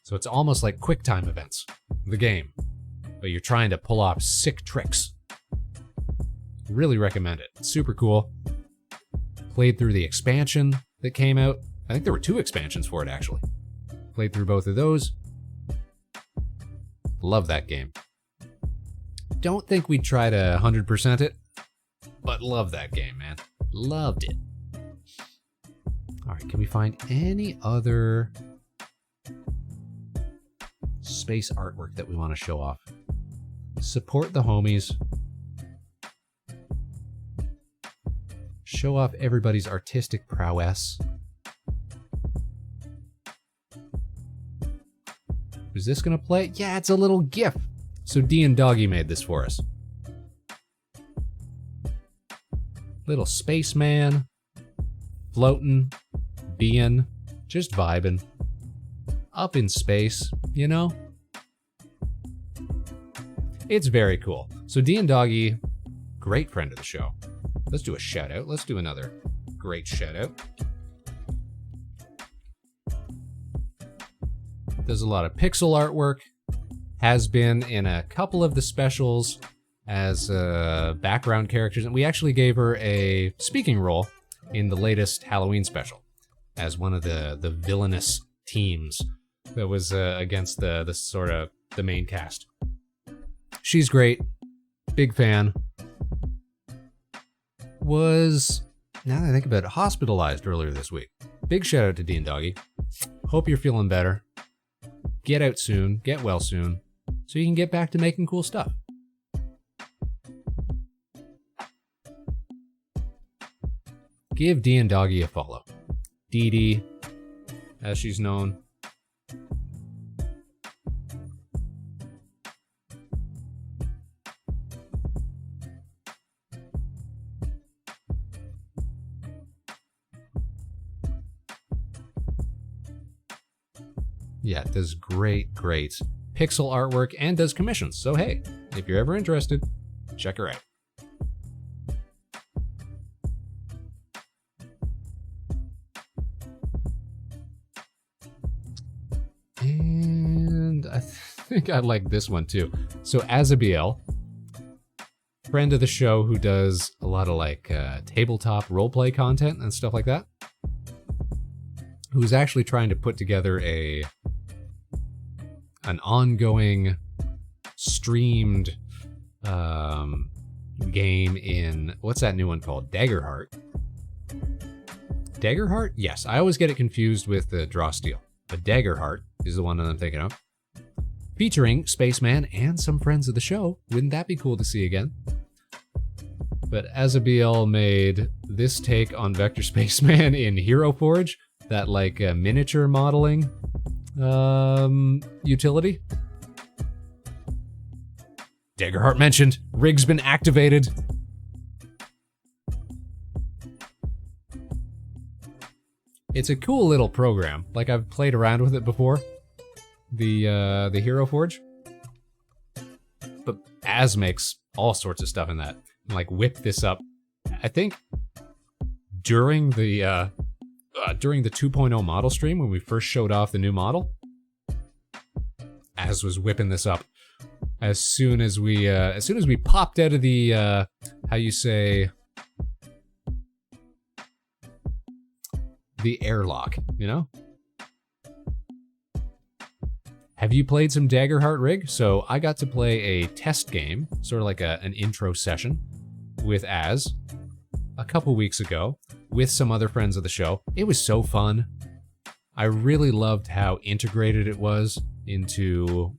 So it's almost like quick time events, the game, but you're trying to pull off sick tricks. Really recommend it. It's super cool. Played through the expansion that came out. I think there were 2 expansions for it actually. Played through both of those. Love that game. Don't think we'd try to 100% it, but love that game, man. Loved it. All right, can we find any other space artwork that we want to show off? Support the homies. Show off everybody's artistic prowess. Is this gonna play? Yeah, it's a little GIF. So D and Doggy made this for us. Little spaceman, floating, being, just vibing. Up in space, you know? It's very cool. So D and Doggy, great friend of the show. Let's do a shout out. Let's do another great shout out. Does a lot of pixel artwork. Has been in a couple of the specials as background characters. And we actually gave her a speaking role in the latest Halloween special as one of the villainous teams that was against the sort of the main cast. She's great. Big fan. Was, now that I think about it, hospitalized earlier this week. Big shout out to Dean Doggy. Hope you're feeling better. Get out soon. Get well soon. So you can get back to making cool stuff. Give Dee and Doggy a follow. Dee Dee, as she's known. Yeah, does great pixel artwork and does commissions. So hey, if you're ever interested, check her out. And I think I like this one too. So Azabiel friend of the show who does a lot of like tabletop roleplay content and stuff like that, who's actually trying to put together an ongoing streamed game in, what's that new one called? Daggerheart. Daggerheart? Yes, I always get it confused with the Draw Steel, but Daggerheart is the one that I'm thinking of. Featuring Spaceman and some friends of the show. Wouldn't that be cool to see again? But Azabiel made this take on Vector Spaceman in Hero Forge, that like miniature modeling utility. Daggerheart mentioned. Rig's been activated. It's a cool little program. Like, I've played around with it before. The Hero Forge. But Az makes all sorts of stuff in that. Like, whip this up. I think during the 2.0 model stream, when we first showed off the new model, Az was whipping this up. As soon as we popped out of the how you say, the airlock, you know? Have you played some Daggerheart, Rig? So I got to play a test game, sort of like an intro session with Az a couple weeks ago with some other friends of the show. It was so fun. I really loved how integrated it was into,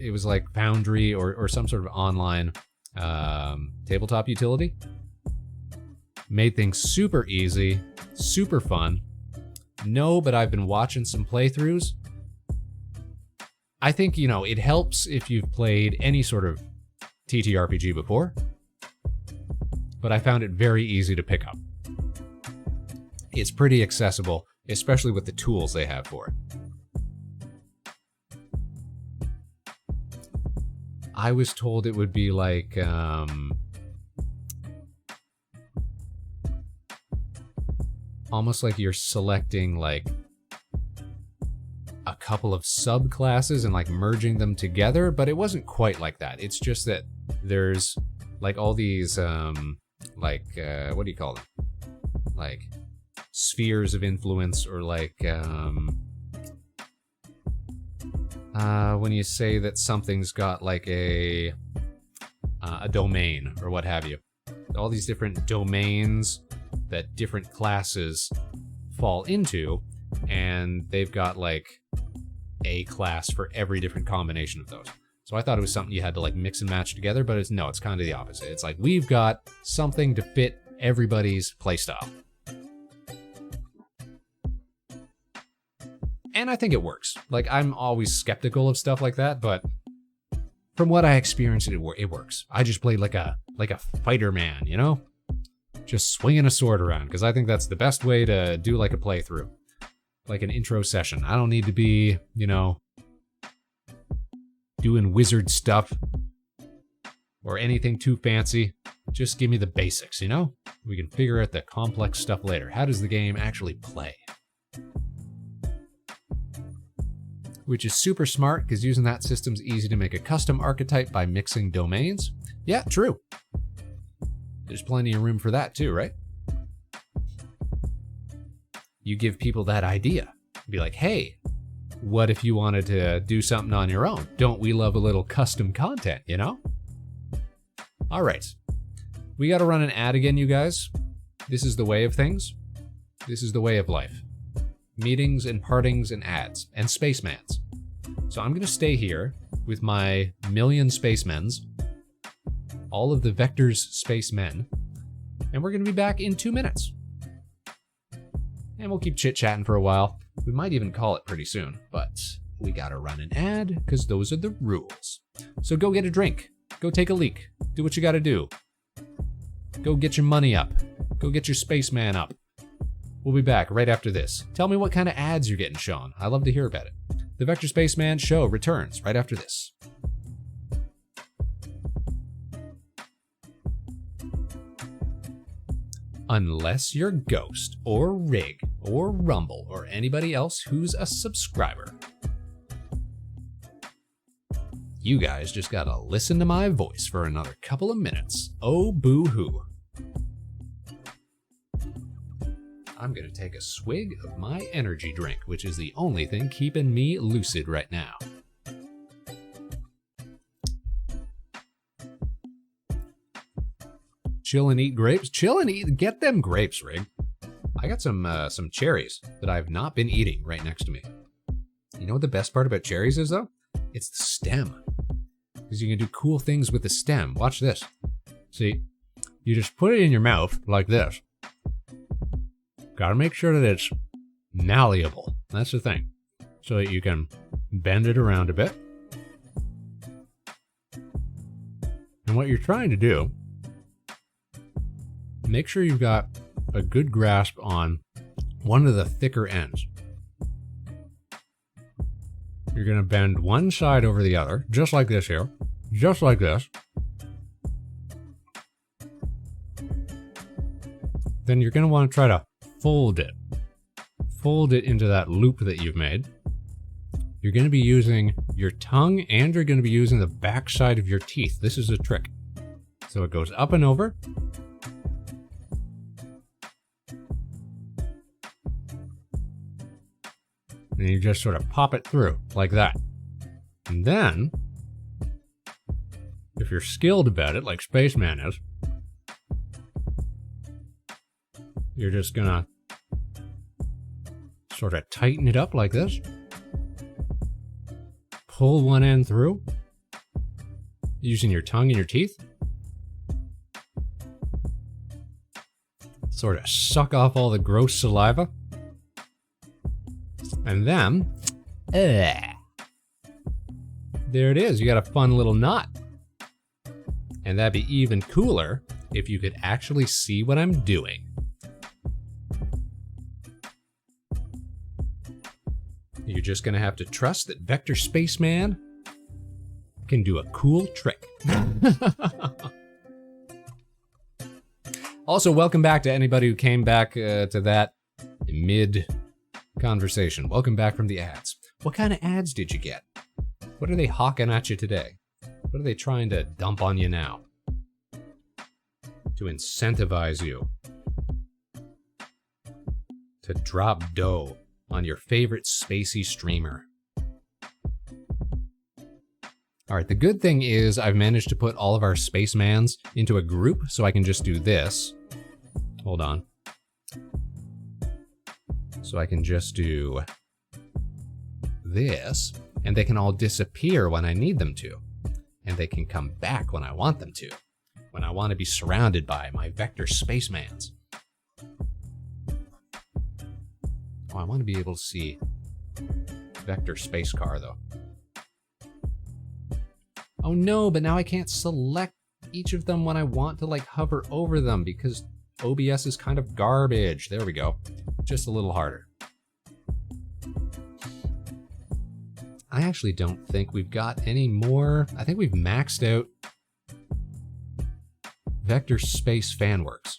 it was like Foundry or some sort of online tabletop utility. Made things super easy, super fun. No, but I've been watching some playthroughs. I think, you know, it helps if you've played any sort of TTRPG before, but I found it very easy to pick up. It's pretty accessible, especially with the tools they have for it. I was told it would be like, almost like you're selecting like a couple of subclasses and like merging them together, but it wasn't quite like that. It's just that there's like all these what do you call them? Like spheres of influence, or like when you say that something's got like a domain or what have you. All these different domains that different classes fall into, and they've got like a class for every different combination of those. So I thought it was something you had to like mix and match together, but it's kind of the opposite. It's like we've got something to fit everybody's playstyle. And I think it works. Like, I'm always skeptical of stuff like that, but from what I experienced, it works. I just played like a fighter man, you know? Just swinging a sword around, because I think that's the best way to do like a playthrough. Like an intro session. I don't need to be, you know, doing wizard stuff or anything too fancy. Just give me the basics, you know? We can figure out the complex stuff later. How does the game actually play? Which is super smart, because using that system's easy to make a custom archetype by mixing domains. Yeah, true. There's plenty of room for that too, right? You give people that idea. Be like, hey, what if you wanted to do something on your own? Don't we love a little custom content, you know? All right. We got to run an ad again, you guys. This is the way of things. This is the way of life. Meetings and partings and ads and Spacemans. So I'm going to stay here with my million Spacemans, all of the Vector's Spacemen, and we're going to be back in 2 minutes. And we'll keep chit-chatting for a while. We might even call it pretty soon, but we got to run an ad because those are the rules. So go get a drink. Go take a leak. Do what you got to do. Go get your money up. Go get your Spaceman up. We'll be back right after this. Tell me what kind of ads you're getting shown. I love to hear about it. The Vector Spaceman show returns right after this. Unless you're Ghost, or Rig, or Rumble, or anybody else who's a subscriber. You guys just gotta listen to my voice for another couple of minutes. Oh, boo-hoo. I'm gonna take a swig of my energy drink, which is the only thing keeping me lucid right now. Chill and eat grapes? Chill and eat, get them grapes, Rig. I got some cherries that I've not been eating right next to me. You know what the best part about cherries is, though? It's the stem. Because you can do cool things with the stem. Watch this. See, you just put it in your mouth like this. Gotta make sure that it's malleable. That's the thing. So that you can bend it around a bit. And what you're trying to do, make sure you've got a good grasp on one of the thicker ends. You're gonna bend one side over the other, just like this here. Just like this. Then you're gonna want to try to fold it. Fold it into that loop that you've made. You're gonna be using your tongue and you're gonna be using the back side of your teeth. This is a trick. So it goes up and over. And you just sort of pop it through like that. And then, if you're skilled about it, like Spaceman is, you're just gonna sort of tighten it up like this. Pull one end through, using your tongue and your teeth. Sort of suck off all the gross saliva. And then, there it is. You got a fun little knot. And that'd be even cooler if you could actually see what I'm doing. You're just gonna have to trust that Vector Spaceman can do a cool trick. Also, welcome back to anybody who came back to that mid-conversation. Welcome back from the ads. What kind of ads did you get? What are they hawking at you today? What are they trying to dump on you now? To incentivize you to drop dough on your favorite spacey streamer. All right, the good thing is I've managed to put all of our Spacemans into a group, so I can just do this. Hold on. So I can just do this, and they can all disappear when I need them to. And they can come back when I want them to. When I want to be surrounded by my Vector Spacemans. Oh, I want to be able to see Vector Space Car, though. Oh no, but now I can't select each of them when I want to like hover over them because OBS is kind of garbage. There we go. Just a little harder. I actually don't think we've got any more. I think we've maxed out Vector Space Fanworks.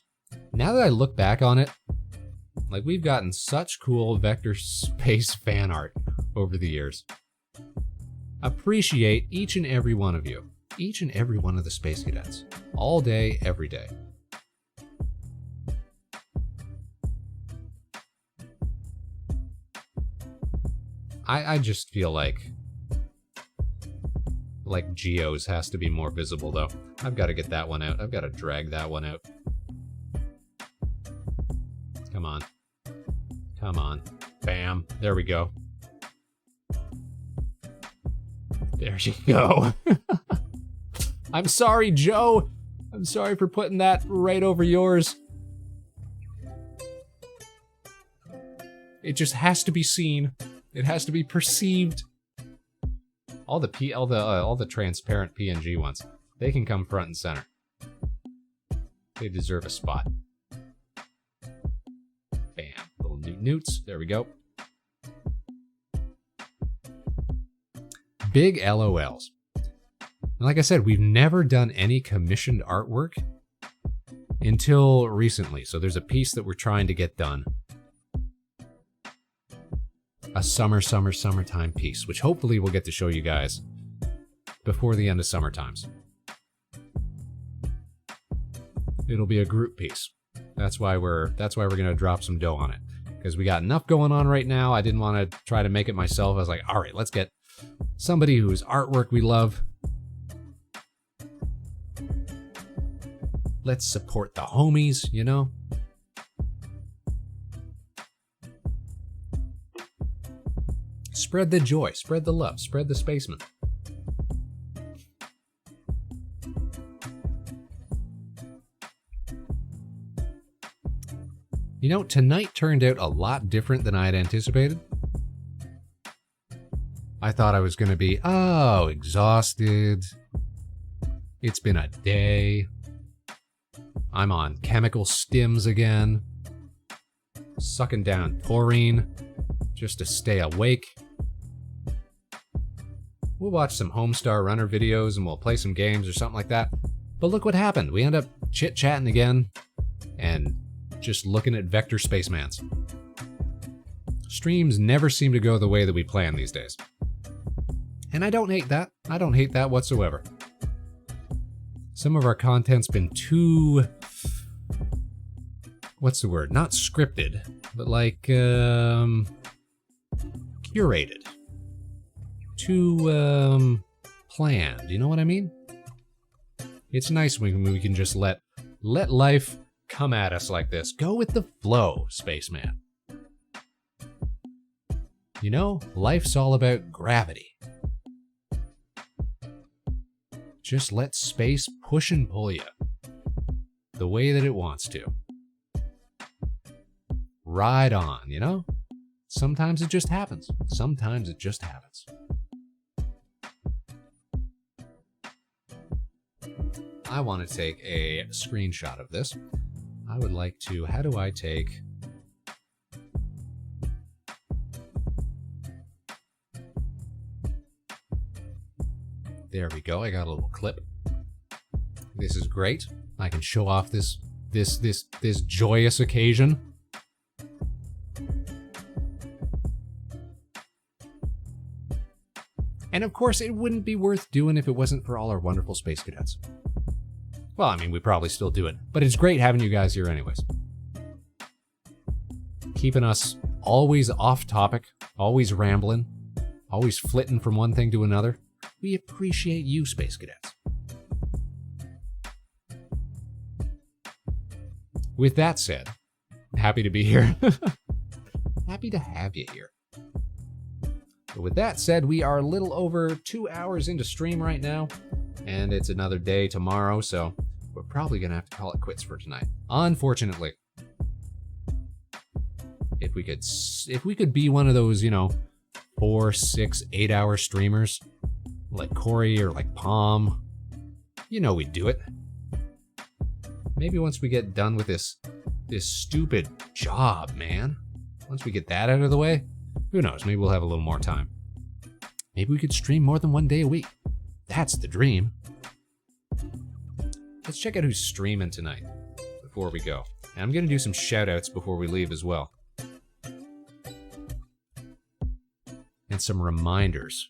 Now that I look back on it, like we've gotten such cool Vector Space fan art over the years. Appreciate each and every one of you. Each and every one of the Space Cadets. All day, every day. I just feel like Geo's has to be more visible though. I've got to get that one out. I've got to drag that one out. Come on. Come on. Bam. There we go. There you go. I'm sorry, Joe. I'm sorry for putting that right over yours. It just has to be seen. It has to be perceived. All the transparent PNG ones, they can come front and center. They deserve a spot. Bam. Little newts. There we go. Big LOLs. And like I said, we've never done any commissioned artwork until recently. So there's a piece that we're trying to get done. A summertime piece, which hopefully we'll get to show you guys before the end of summer times. It'll be a group piece. That's why we're gonna drop some dough on it. Because we got enough going on right now. I didn't want to try to make it myself. I was like, all right, let's get somebody whose artwork we love. Let's support the homies, you know? Spread the joy, spread the love, spread the Spaceman. You know, tonight turned out a lot different than I had anticipated. I thought I was going to be, exhausted. It's been a day. I'm on chemical stims again. Sucking down taurine just to stay awake. We'll watch some Homestar Runner videos and we'll play some games or something like that. But look what happened. We end up chit-chatting again and just looking at Vector Spacemans. Streams never seem to go the way that we plan these days. And I don't hate that. I don't hate that whatsoever. Some of our content's been too... what's the word? Not scripted, but like, curated. Too, planned. You know what I mean? It's nice when we can just let life come at us like this. Go with the flow, Spaceman. You know, life's all about gravity. Just let space push and pull you the way that it wants to. Ride on, you know? Sometimes it just happens. Sometimes it just happens. I want to take a screenshot of this. I would like to, how do I take... There we go, I got a little clip. This is great. I can show off this joyous occasion. And of course, it wouldn't be worth doing if it wasn't for all our wonderful space cadets. Well, I mean, we probably still do it, but it's great having you guys here anyways. Keeping us always off topic, always rambling, always flitting from one thing to another. We appreciate you, Space Cadets. With that said, happy to be here. Happy to have you here. But with that said, we are a little over 2 hours into stream right now, and it's another day tomorrow, so we're probably gonna have to call it quits for tonight. Unfortunately. If we could be one of those, you know, 4, 6, 8 hour streamers, like Corey or like Palm, you know we'd do it. Maybe once we get done with this stupid job, man. Once we get that out of the way, who knows, maybe we'll have a little more time. Maybe we could stream more than one day a week. That's the dream. Let's check out who's streaming tonight before we go. And I'm gonna do some shout outs before we leave as well. And some reminders.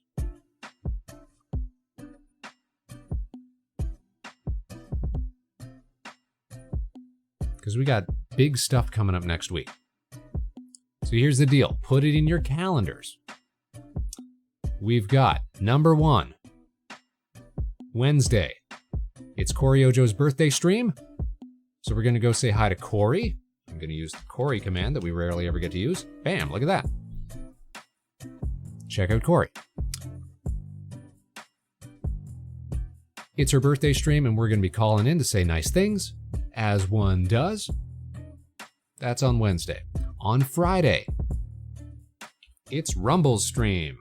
Because we got big stuff coming up next week. So here's the deal. Put it in your calendars. We've got number 1, Wednesday. It's Corey Ojo's birthday stream. So we're going to go say hi to Corey. I'm going to use the Corey command that we rarely ever get to use. Bam, look at that. Check out Corey. It's her birthday stream, and we're going to be calling in to say nice things, as one does. That's on Wednesday. On Friday, it's Rumble's stream.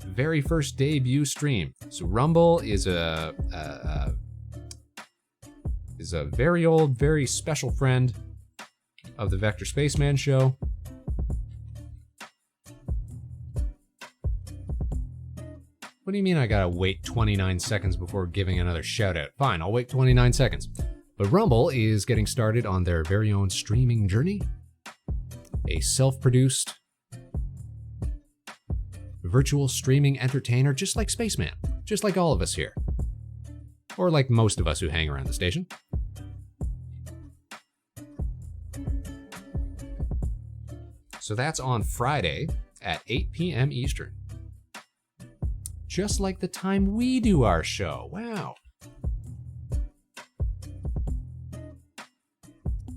Very first debut stream. So Rumble is a very old, very special friend of the Vector Spaceman show. What do you mean I gotta wait 29 seconds before giving another shout out? Fine, I'll wait 29 seconds. But Rumble is getting started on their very own streaming journey. A self-produced virtual streaming entertainer, just like Spaceman. just like all of us here. Or like most of us who hang around the station. So that's on Friday at 8 p.m. Eastern. Just like the time we do our show. Wow.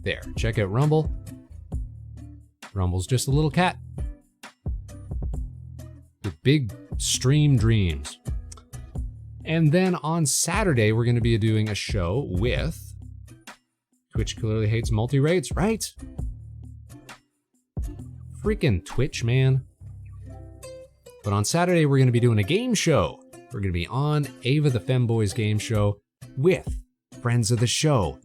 There, check out Rumble. Rumble's just a little cat with big stream dreams. And then on Saturday, we're going to be doing a show with Twitch Clearly Hates Multi-Raids, right? Freaking Twitch, man. But on Saturday, we're going to be doing a game show. We're going to be on Ava the Femboys game show with friends of the show,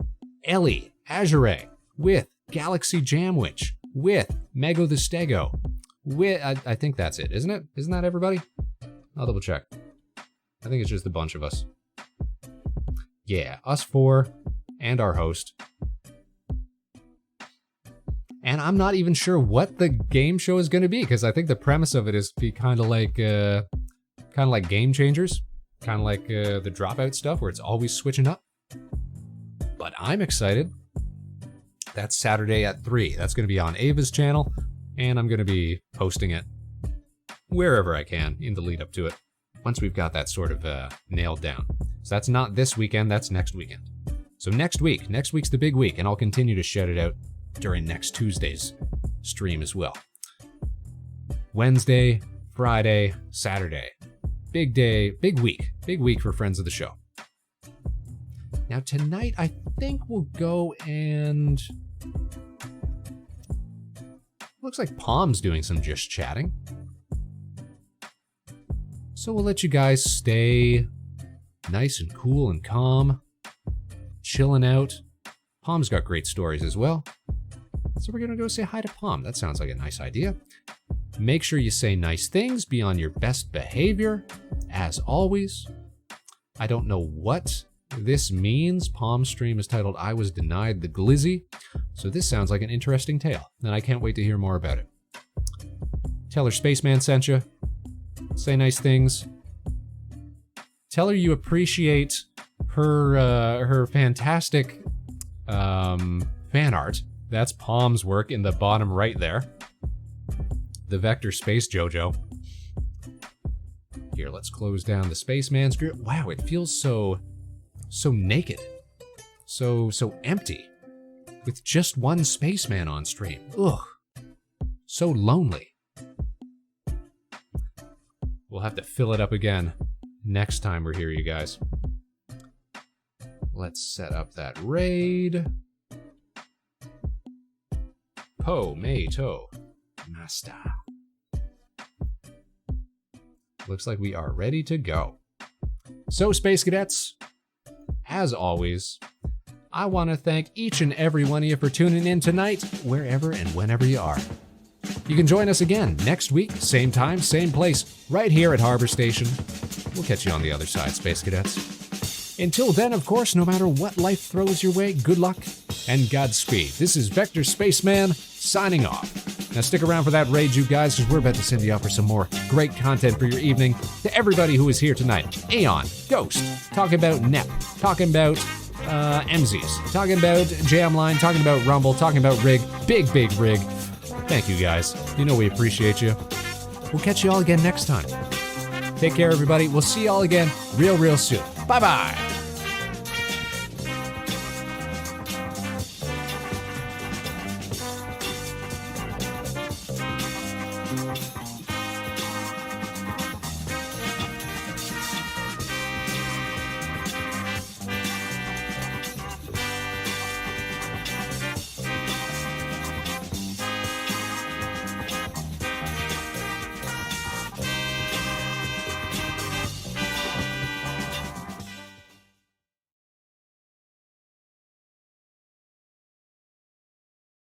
Ellie, Azure, with Galaxy Jamwich, with Mego the Stego, with, I think that's it, isn't it? Isn't that everybody? I'll double check. I think it's just a bunch of us. Yeah, us four and our host. And I'm not even sure what the game show is going to be, because I think the premise of it is to be kind of like Game Changers, kind of like the Dropout stuff where it's always switching up. But I'm excited. That's Saturday at 3. That's going to be on Ava's channel, and I'm going to be posting it wherever I can in the lead up to it, once we've got that sort of nailed down. So that's not this weekend, that's next weekend. So next week's the big week, and I'll continue to shout it out during next Tuesday's stream as well. Wednesday, Friday, Saturday. Big day, big week for friends of the show. Now tonight, I think we'll go and... Looks like Palm's doing some just chatting. So we'll let you guys stay nice and cool and calm, chilling out. Palm's got great stories as well. So we're gonna go say hi to Palm. That sounds like a nice idea. Make sure you say nice things, be on your best behavior, as always. I don't know what this means. Palm's stream is titled I Was Denied the Glizzy. So this sounds like an interesting tale, and I can't wait to hear more about it. Tell her Spaceman sent you. Say nice things. Tell her you appreciate her fantastic fan art. That's Palm's work in the bottom right there. The Vector Space JoJo. Here, let's close down the Spaceman's group. Wow, it feels so naked. So empty. With just one Spaceman on stream. Ugh. So lonely. We'll have to fill it up again next time we're here, you guys. Let's set up that raid. Po-may-to. Master. Looks like we are ready to go. So, Space Cadets, as always, I want to thank each and every one of you for tuning in tonight, wherever and whenever you are. You can join us again next week, same time, same place, right here at Harbor Station. We'll catch you on the other side, Space Cadets. Until then, of course, no matter what life throws your way, good luck and Godspeed. This is Vector Spaceman signing off. Now stick around for that raid, you guys, because we're about to send you off for some more great content for your evening. To everybody who is here tonight, Aeon, Ghost, talking about NEP, talking about MZs, talking about Jamline, talking about Rumble, talking about Rig, big Rig. Thank you guys. You know we appreciate you. We'll catch you all again next time. Take care, everybody. We'll see you all again real soon. Bye-bye.